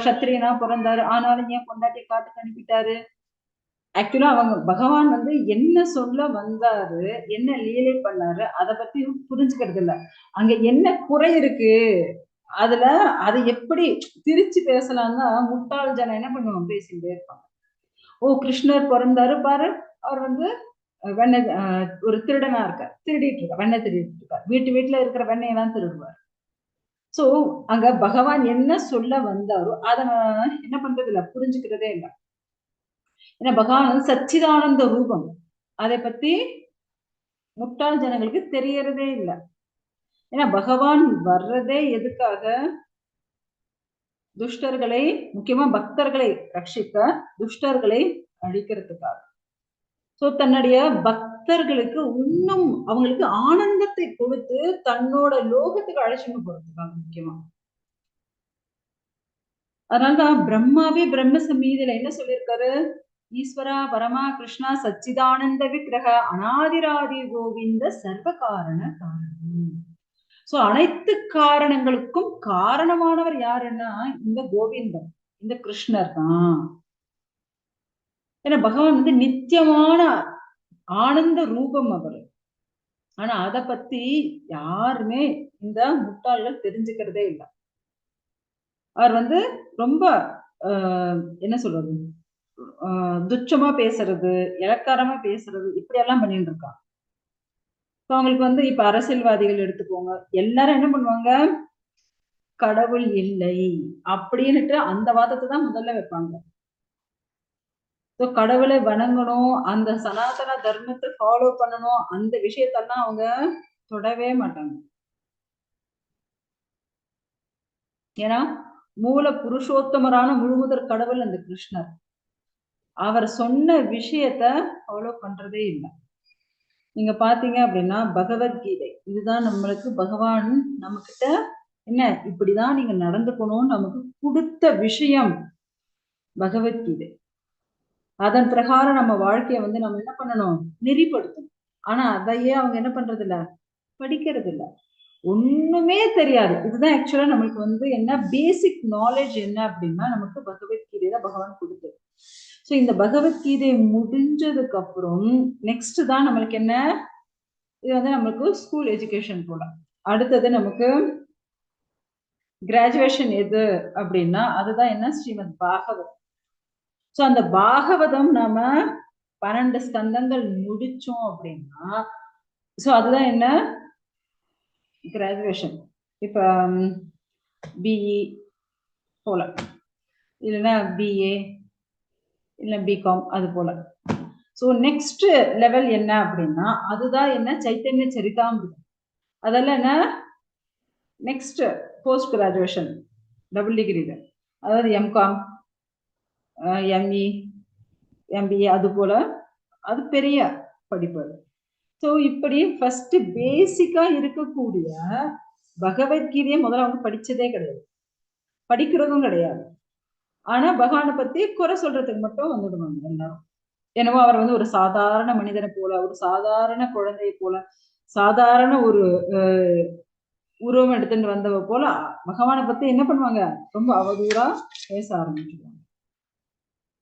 சத்திரியனா பிறந்தாரு, ஆனாலும் ஏன் பொண்டாட்டி காட்டுக்கு அனுப்பிட்டாரு. ஆக்சுவலா அவங்க பகவான் வந்து என்ன சொல்ல வந்தாரு, என்ன லீலை பண்ணாரு, அதை பத்தி புரிஞ்சுக்கிறது இல்ல. அங்க என்ன குறை இருக்கு, அதுல அதை எப்படி திரிச்சு பேசலாம்னா முட்டாள் ஜனம் என்ன பண்ணுவாங்க, பேசிட்டே இருப்பாங்க. ஓ கிருஷ்ணர் பிறந்தாரு பாரு, அவர் வந்து வெண்ணெய் ஒரு திருடனா இருக்கார், திருடிட்டு இருக்கார், வெண்ணெய் திருடிட்டு இருக்கார், வீட்டுல இருக்கிற வெண்ணெயெல்லாம் திருடுவார். சோ அங்க பகவான் என்ன சொல்ல வந்தாரோ அதை என்ன பண்றது இல்ல, புரிஞ்சுக்கிறதே இல்லை. ஏன்னா பகவான் வந்து சச்சிதானந்த ரூபம், அதை பத்தி முட்டாள் ஜனங்களுக்கு தெரியறதே இல்லை. ஏன்னா பகவான் வர்றதே எதுக்காக, துஷ்டர்களை, முக்கியமா பக்தர்களை ரட்சிக்க, துஷ்டர்களை அழிக்கிறதுக்காக. சோ தன்னுடைய பக்தர்களுக்கு இன்னும் அவங்களுக்கு ஆனந்தத்தை கொடுத்து தன்னோட லோகத்துக்கு அழைச்சிட்டு போறதுக்காக முக்கியமா. அதனாலதான் பிரம்மாவே பிரம்ம சமீதியில என்ன சொல்லியிருக்காரு, ஈஸ்வரா பரமா கிருஷ்ணா சச்சிதானந்த விக்கிரக அனாதிராதி கோவிந்த சர்வ காரண காரணம். சோ அனைத்து காரணங்களுக்கும் காரணமானவர் யாருன்னா இந்த கோவிந்தன், இந்த கிருஷ்ணர் தான். ஏன்னா பகவான் வந்து நித்தியமான ஆனந்த ரூபம் அவர். ஆனா அத பத்தி யாருமே இந்த முட்டாள்கள் தெரிஞ்சுக்கிறதே இல்லை. அவர் வந்து ரொம்ப என்ன சொல்றது, துச்சமா பேசுறது, இலக்காரமா பேசுறது, இப்படி எல்லாம் பண்ணிட்டு இருக்கான். அவங்களுக்கு வந்து இப்ப அரசியல்வாதிகள் எடுத்துக்கோங்க, எல்லாரும் என்ன பண்ணுவாங்க, கடவுள் இல்லை அப்படின்னுட்டு அந்த வாதத்தை தான் முதல்ல வைப்பாங்க. கடவுளை வணங்கணும், அந்த சனாதன தர்மத்தை ஃபாலோ பண்ணணும், அந்த விஷயத்தெல்லாம் அவங்க தொடவே மாட்டாங்க. ஏன்னா மூல புருஷோத்தமரான முழுமுதற் கடவுள் அந்த கிருஷ்ணர். அவர் சொன்ன விஷயத்த ஃபாலோ பண்றதே இல்லை. நீங்க பாத்தீங்க அப்படின்னா பகவத்கீதை இதுதான் நம்மளுக்கு பகவான் நம்ம கிட்ட என்ன இப்படிதான் நீங்க நடந்துக்கணும்னு நமக்கு கொடுத்த விஷயம் பகவத்கீதை. அதன் பிரகாரம் நம்ம வாழ்க்கைய வந்து நம்ம என்ன பண்ணணும், நெறிப்படுத்தணும். ஆனா அதையே அவங்க என்ன பண்றது இல்ல, படிக்கிறது இல்ல, ஒண்ணுமே தெரியாது. இதுதான் ஆக்சுவலா நம்மளுக்கு வந்து என்ன பேசிக் நாலேஜ் என்ன அப்படின்னா நமக்கு பகவத்கீதையில பகவான் கொடுத்தது. ஸோ இந்த பகவத்கீதை முடிஞ்சதுக்கு அப்புறம் நெக்ஸ்ட் தான் நம்மளுக்கு என்ன, இது வந்து நம்மளுக்கு ஸ்கூல் எஜுகேஷன் போல. அடுத்தது நமக்கு கிராஜுவேஷன் எது அப்படின்னா அதுதான் என்ன, ஸ்ரீமத் பாகவதம். ஸோ அந்த பாகவதம் நாம 12 ஸ்கந்தங்கள் முடிச்சோம் அப்படின்னா ஸோ அதுதான் என்ன கிராஜுவேஷன். இப்ப பிஇ போல, இல்லைன்னா பிஏ, இல்லை பிகாம், அது போல. ஸோ நெக்ஸ்ட் லெவல் என்ன அப்படின்னா அதுதான் என்ன சைத்தன்ய சரிதாமிருதம். அதெல்லாம் என்ன next post graduation double degree, அதாவது எம்காம், எம்இ, எம்பிஏ, அது போல அது பெரிய படிப்பு. ஸோ இப்படி ஃபர்ஸ்ட் பேசிக்கா இருக்கக்கூடிய பகவத்கீதையை முதல்ல அவங்க படிச்சதே கிடையாது, படிக்கிறதும் கிடையாது. ஆனா பகவானை பத்தி குறை சொல்றதுக்கு மட்டும் வந்துடுவாங்க எல்லாரும். என்னவோ அவர் வந்து ஒரு சாதாரண மனிதனை போல, ஒரு சாதாரண குழந்தையை போல, சாதாரண ஒரு உருவம் எடுத்துட்டு வந்தவ போல பகவானை பத்தி என்ன பண்ணுவாங்க, ரொம்ப அவதூறா பேச ஆரம்பிச்சுடுவாங்க.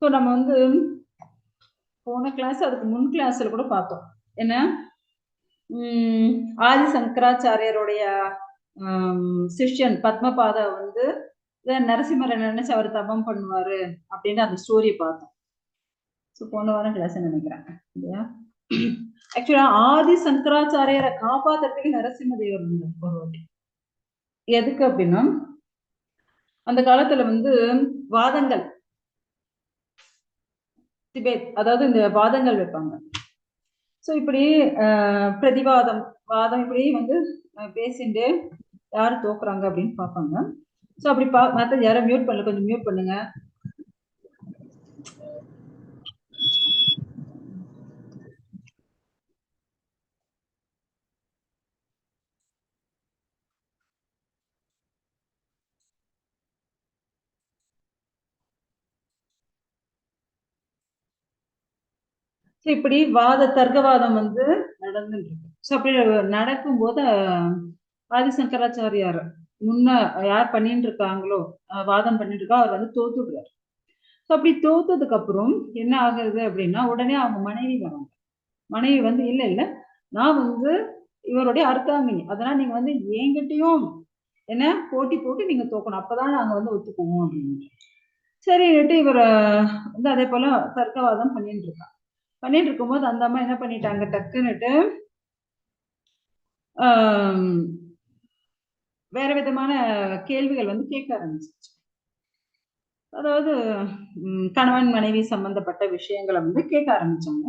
ஸோ நம்ம வந்து போன கிளாஸ் அதுக்கு முன் கிளாஸ்ல கூட பார்த்தோம் என்ன, ஆதி சங்கராச்சாரியருடைய சிஷ்யன் பத்மபாத வந்து நரசிம்மரை நினைச்சு அவர் தபம் பண்ணுவாரு அப்படின்னு அந்த ஸ்டோரியை பார்த்தோம். ஸோ போன வாரம் கிளாஸ் நினைக்கிறேன் இல்லையா. ஆக்சுவலா ஆதி சங்கராச்சாரியரை காப்பாத்துறதுக்கு நரசிம்ம தேவர் இருந்தார் ஒரு வாட்டி. எதுக்கு அப்படின்னா அந்த காலத்துல வந்து வாதங்கள், டிபேட், அதாவது இந்த வாதங்கள் வைப்பாங்க. ஸோ இப்படி பிரதிவாதம் வாதம் இப்படி வந்து பேசிட்டு யாரு தோக்குறாங்க அப்படின்னு பார்ப்பாங்க. ஸோ அப்படி மற்ற யாரும் மியூட் பண்ணல, கொஞ்சம் மியூட் பண்ணுங்க. ஸோ இப்படி தர்க்கவாதம் வந்து நடந்துட்டு இருக்கு. ஸோ அப்படி நடக்கும்போது ஆதிசங்கராச்சாரியார் முன்ன யார் பண்ணிட்டு இருக்காங்களோ வாதம் பண்ணிட்டு இருக்கா அவர் வந்து தோத்துடுறாரு. ஸோ அப்படி தோத்ததுக்கு அப்புறம் என்ன ஆகுது அப்படின்னா உடனே அவங்க மனைவி வராங்க. மனைவி வந்து இல்ல இல்ல நான் வந்து இவருடைய அர்த்தாங்கினி, அதனால நீங்க வந்து என்கிட்டயும் என்ன போட்டி போட்டு நீங்க தோக்கணும், அப்பதான் நாங்க வந்து ஒத்துக்குவோம் அப்படின்னு. சரின்னுட்டு இவர் வந்து அதே போல தர்க்கவாதம் பண்ணிட்டு இருக்காங்க. பண்ணிட்டு இருக்கும்போது அந்த அம்மா என்ன பண்ணிட்டாங்க, டக்குன்னுட்டு வேற விதமான கேள்விகள் வந்து கேட்க ஆரம்பிச்சிச்சு. அதாவது கணவன் மனைவி சம்பந்தப்பட்ட விஷயங்களை வந்து கேட்க ஆரம்பிச்சாங்க.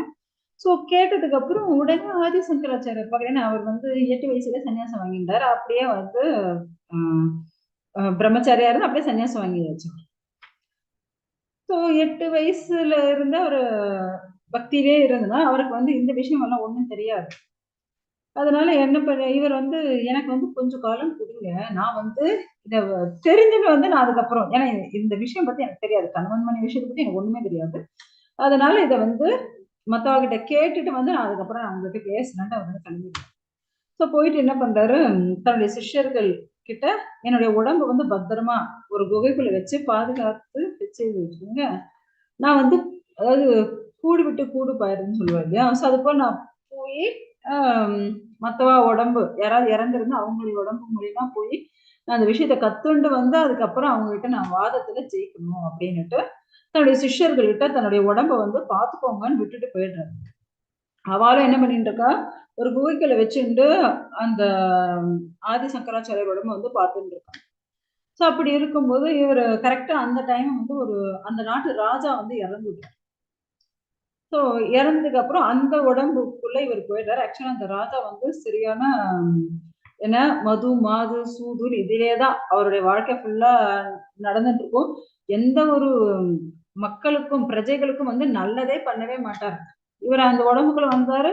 ஸோ கேட்டதுக்கு அப்புறம் உடனே ஆதிசங்கராச்சாரியர் பார்க்குறேன்னா அவர் வந்து 8 வயசுல சன்னியாசம் வாங்கிட்டார். அப்படியே வந்து பிரம்மச்சாரியா இருந்து அப்படியே சன்னியாசம் வாங்கியாச்சு. ஸோ 8 வயசுல இருந்து ஒரு பக்தியிலே இருந்ததுன்னா அவருக்கு வந்து இந்த விஷயம் எல்லாம் ஒன்றும் தெரியாது. அதனால என்ன பண்ண இவர் வந்து எனக்கு வந்து கொஞ்சம் காலம் கொடுங்க, நான் வந்து இதை தெரிஞ்சுட்டு வந்து நான் அதுக்கப்புறம், ஏன்னா இந்த விஷயம் பத்தி எனக்கு தெரியாது, கணவன் மணி விஷயத்தை பத்தி எனக்கு ஒண்ணுமே தெரியாது, அதனால இதை வந்து மற்றவங்கிட்ட கேட்டுட்டு வந்து நான் அதுக்கப்புறம் நான் உங்ககிட்ட பேசினேன்ட்டு அவர் வந்து கிளம்பிடுவேன். ஸோ போயிட்டு என்ன பண்றாரு, தன்னுடைய சிஷ்யர்கள் கிட்ட என்னுடைய உடம்பு வந்து பத்திரமா ஒரு குகைக்குள்ள வச்சு பாதுகாத்து வச்சு வச்சுக்கோங்க, நான் வந்து அதாவது கூடு விட்டு கூடு பாயிருன்னு சொல்லுவாரு இல்லையா. ஸோ அது போல நான் போய் மற்றவா உடம்பு யாராவது இறந்துருந்தா அவங்களுடைய உடம்பு மூலியமா போய் நான் அந்த விஷயத்த கத்துண்டு வந்து அதுக்கப்புறம் அவங்க கிட்ட நான் வாதத்துல ஜெயிக்கணும் அப்படின்னுட்டு தன்னுடைய சிஷ்யர்கள்கிட்ட தன்னுடைய உடம்ப வந்து பாத்துக்கோங்கன்னு விட்டுட்டு போயிடுறாரு. அவளும் என்ன பண்ணிட்டு இருக்கா, ஒரு குகைக்குள்ள வச்சுட்டு அந்த ஆதி சங்கராச்சாரியர் உடம்ப வந்து பார்த்துட்டு இருக்காங்க. ஸோ அப்படி இருக்கும்போது இவர் கரெக்டா அந்த டைம் வந்து ஒரு அந்த நாட்டு ராஜா வந்து இறந்துட்டார். ஸோ இறந்ததுக்கு அப்புறம் அந்த உடம்புக்குள்ள இவர் போயிடுறாரு. ஆக்சுவலா அந்த ராஜா வந்து சரியான என்ன மது மாது சூது இதிலேதான் அவருடைய வாழ்க்கை ஃபுல்லா நடந்துட்டு இருக்கும். எந்த ஒரு மக்களுக்கும் பிரஜைகளுக்கும் வந்து நல்லதே பண்ணவே மாட்டார். இவர் அந்த உடம்புக்குள்ள வந்தாரு.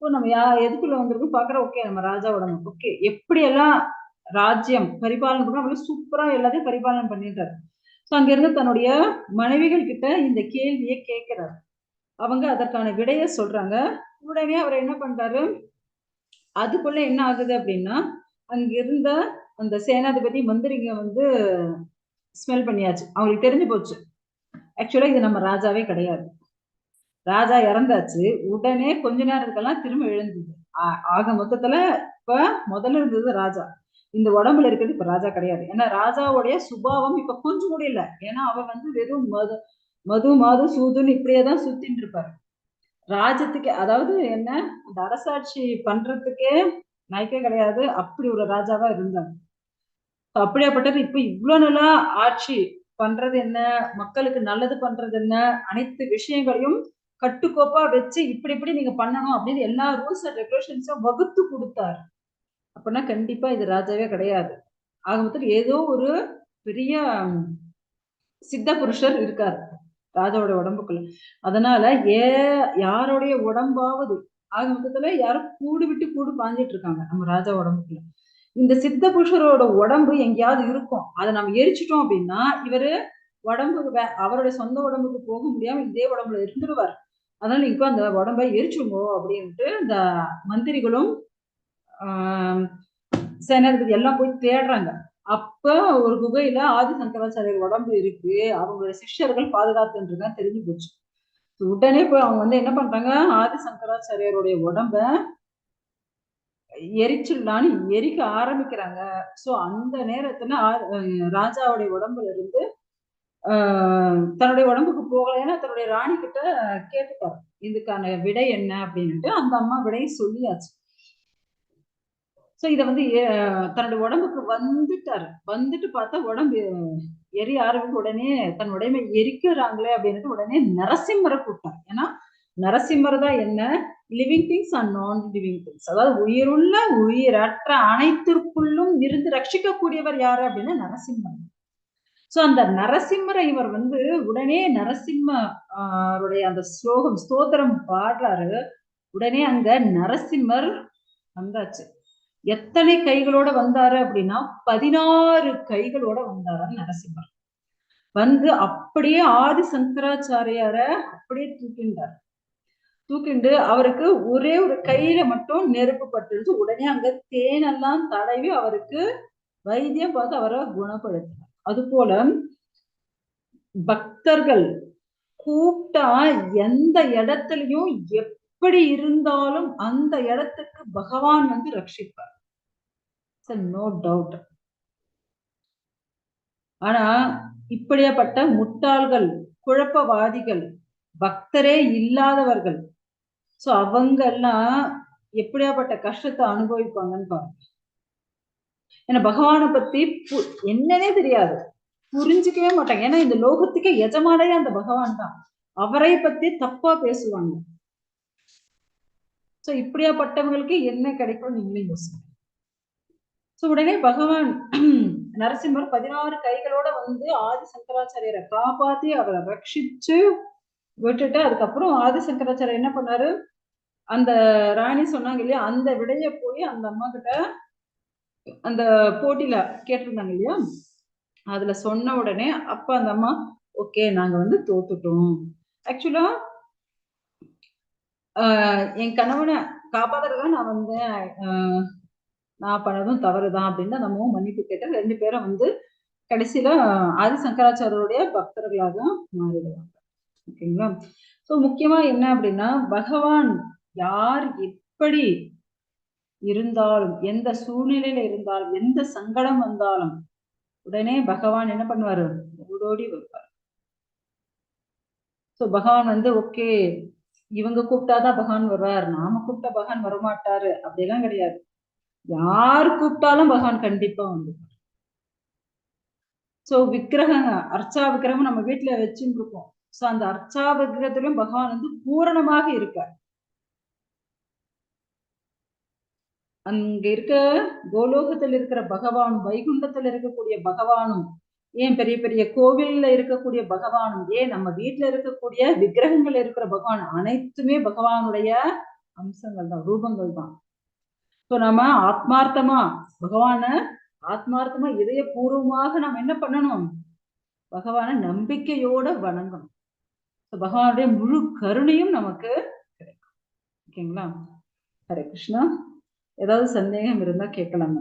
நம்ம எதுக்குள்ள வந்திருக்கோம் பாக்குற, ஓகே நம்ம ராஜா உடம்பு, ஓகே எப்படி எல்லாம் ராஜ்யம் பரிபாலனை பண்ண சூப்பரா எல்லாத்தையும் பரிபாலனை பண்ணிட்டாரு. அங்க இருந்து தன்னுடைய மனைவிகள் கிட்ட இந்த கேள்வியை கேட்கிறார். அவங்க அதற்கான விடைய சொல்றாங்க. உடனே அவர் என்ன பண்றாரு, அதுக்குள்ள என்ன ஆகுது அப்படின்னா, அங்க இருந்த அந்த சேனாதிபதி மந்திரிங்க வந்து ஸ்மெல் பண்ணியாச்சு. அவங்களுக்கு தெரிஞ்சு போச்சு, ஆக்சுவலா இது நம்ம ராஜாவே கிடையாது, ராஜா இறந்தாச்சு. உடனே கொஞ்ச நேரத்துக்கெல்லாம் திரும்ப எழுந்தது. ஆக மொத்தத்துல இப்ப முதல்ல இருந்தது ராஜா, இந்த உடம்புல இருக்கிறது இப்ப ராஜா கிடையாது. ஏன்னா ராஜாவுடைய சுபாவம் இப்ப கொஞ்சம் கூட இல்ல. ஏன்னா அவர் வந்து வெறும் மது மாது சூதுன்னு இப்படியேதான் சுத்தின்னு இருப்பாரு. ராஜ்யத்துக்கு அதாவது என்ன, அந்த அரசாட்சி பண்றதுக்கே நாய்க்கே கிடையாது, அப்படி ஒரு ராஜாவா இருந்தாங்க. அப்படியாப்பட்டது இப்ப இவ்வளவு நல்லா ஆட்சி பண்றது என்ன, மக்களுக்கு நல்லது பண்றது என்ன, அனைத்து விஷயங்களையும் கட்டுக்கோப்பா வச்சு இப்படி இப்படி நீங்க பண்ணணும் அப்படின்னு எல்லா ரூல்ஸ் அண்ட் ரெகுலேஷன்ஸும் வகுத்து கொடுத்தாரு. அப்படின்னா கண்டிப்பா இது ராஜாவே கிடையாது. ஆக மொத்தம் ஏதோ ஒரு பெரிய சித்த புருஷர் இருக்காரு ராஜாவோட உடம்புக்குள்ள. அதனால யாருடைய உடம்பாவது, ஆக மொத்தத்துல யாரும் கூடு விட்டு கூடு பாஞ்சிட்டு இருக்காங்க நம்ம ராஜா உடம்புக்குள்ள. இந்த சித்த புருஷரோட உடம்பு எங்கேயாவது இருக்கும், அதை நம்ம எரிச்சிட்டோம் அப்படின்னா இவரு உடம்புக்கு அவருடைய சொந்த உடம்புக்கு போக முடியாம இதே உடம்புல இருந்துருவார். அதனால இப்ப அந்த உடம்பை எரிச்சுங்கோ அப்படின்ட்டு இந்த மந்திரிகளும் சேனாதிபதி எல்லாம் போய் தேடுறாங்க. அப்ப ஒரு குகையில ஆதி சங்கராச்சாரியர் உடம்பு இருக்கு, அவங்களுடைய சிஷ்யர்கள் பாதுகாத்துன்றதா தெரிஞ்சு போச்சு. உடனே போய் அவங்க வந்து என்ன பண்றாங்க, ஆதி சங்கராச்சாரியருடைய உடம்ப எரிச்சிடலான்னு எரிக்க ஆரம்பிக்கிறாங்க. சோ அந்த நேரத்துல ராஜாவுடைய உடம்புல இருந்து தன்னுடைய உடம்புக்கு போகல. ஏன்னா தன்னுடைய ராணி கிட்ட கேட்டுட்டாரு இதுக்கான விடை என்ன அப்படின்ட்டு. அந்த அம்மா விடையை சொல்லியாச்சு. சோ இத வந்து தன்னுடைய உடம்புக்கு வந்துட்டு பார்த்தா உடம்பு எரிய ஆரம்பிக்க, உடனே தன் உடம்பை எரிக்கிறாங்களே அப்படின்னு உடனே நரசிம்மரை கூப்பிட்டார். ஏன்னா நரசிம்மர் தான் என்ன, living things and non living things, அதாவது உயிருள்ள உயிரற்ற அனைத்திற்குள்ளும் இருந்து ரட்சிக்கக்கூடியவர் யாரு அப்படின்னா நரசிம்மர். சோ அந்த நரசிம்மரை இவர் வந்து உடனே நரசிம்மருடைய அந்த ஸ்தோத்திரம் பாடுறாரு. உடனே அங்க நரசிம்மர் வந்தாச்சு. எத்தனை கைகளோட வந்தாரு அப்படின்னா 16 கைகளோட வந்தாரு நரசிம்மர். வந்து அப்படியே ஆதி சங்கராச்சாரியார அப்படியே தூக்கிண்டு அவருக்கு ஒரே ஒரு கையில மட்டும் நெருப்பு பட்டுருச்சு. உடனே அங்க தேனெல்லாம் தடவி அவருக்கு வைத்தியம் பார்த்து அவரை குணப்படுத்தினார். அது போல பக்தர்கள் கூப்பிட்டா எந்த இடத்துலயும் எப்படி இருந்தாலும் அந்த இடத்துக்கு பகவான் வந்து ரட்சிப்பார், நோ டவுட். ஆனா இப்படியாப்பட்ட முட்டாள்கள், குழப்பவாதிகள், பக்தரே இல்லாதவர்கள், சோ அவங்க எல்லாம் எப்படியாப்பட்ட கஷ்டத்தை அனுபவிப்பாங்கன்னு பாருங்க. ஏன்னா பகவானை பத்தி என்னன்னே தெரியாது, புரிஞ்சுக்கவே மாட்டாங்க. ஏன்னா இந்த லோகத்துக்கே எஜமானே அந்த பகவான் தான், அவரை பத்தி தப்பா பேசுவாங்க. சோ இப்படியாப்பட்டவங்களுக்கு என்ன கிடைக்கும் நீங்களே யோசிங்க. சோ உடனே பகவான் நரசிம்மர் 16 கைகளோட வந்து ஆதி சங்கராச்சாரியரை காப்பாத்தி அவரை ரட்சிச்சு விட்டுட்டு, அதுக்கப்புறம் ஆதி சங்கராச்சாரியர் என்ன பண்ணாரு, அந்த ராணி சொன்னாங்க இல்லையா, அந்த விடைய போய் அந்த அம்மா கிட்ட அந்த போட்டியில கேட்டிருந்தாங்க இல்லையா, அதுல சொன்ன உடனே அப்ப அந்த அம்மா ஓகே நாங்க வந்து தோத்துட்டோம், ஆக்சுவலா என் கணவனை காப்பாத்துறதுதான் நான் வந்து நான் பண்ணதும் தவறுதான் அப்படின்னு நம்ம மன்னிப்பு கேட்டு 2 பேரும் வந்து கடைசியில ஆதி சங்கராச்சாரியருடைய பக்தர்களாக மாறிடுவாங்க. ஓகேங்களா. சோ முக்கியமா என்ன அப்படின்னா, பகவான் யார் எப்படி இருந்தாலும், எந்த சூழ்நிலையில இருந்தாலும், எந்த சங்கடம் வந்தாலும் உடனே பகவான் என்ன பண்ணுவாரு, ஓடோடி வைப்பார். சோ பகவான் வந்து ஓகே இவங்க கூப்பிட்டாதான் பகவான் வருவார், நாம கூப்பிட்டா பகவான் வரமாட்டாரு அப்படிலாம் கிடையாது. யார் கூப்பிட்டாலும் பகவான் கண்டிப்பா வந்து. சோ விக்கிரகம், அர்ச்சா விக்கிரகம் நம்ம வீட்டுல வச்சுட்டு இருக்கோம். சோ அந்த அர்ச்சா விக்கிரகத்திலும் பகவான் வந்து பூரணமாக இருக்கார். அங்க இருக்க கோலோகத்தில் இருக்கிற பகவான், வைகுண்டத்தில் இருக்கக்கூடிய பகவானும் ஏன் பெரிய பெரிய கோவில்ல இருக்கக்கூடிய பகவானும், ஏன் நம்ம வீட்டுல இருக்கக்கூடிய விக்கிரகங்கள் இருக்கிற பகவான் அனைத்துமே பகவானுடைய அம்சங்கள் தான், ரூபங்கள் தான். இப்போ நம்ம ஆத்மார்த்தமா பகவான ஆத்மார்த்தமா இதயபூர்வமாக நாம் என்ன பண்ணணும், பகவான நம்பிக்கையோட வணங்கணும். பகவானுடைய முழு கருணையும் நமக்கு கிடைக்கும். ஓகேங்களா? ஹரே கிருஷ்ணா. ஏதாவது சந்தேகம் இருந்தா கேட்கலாம்.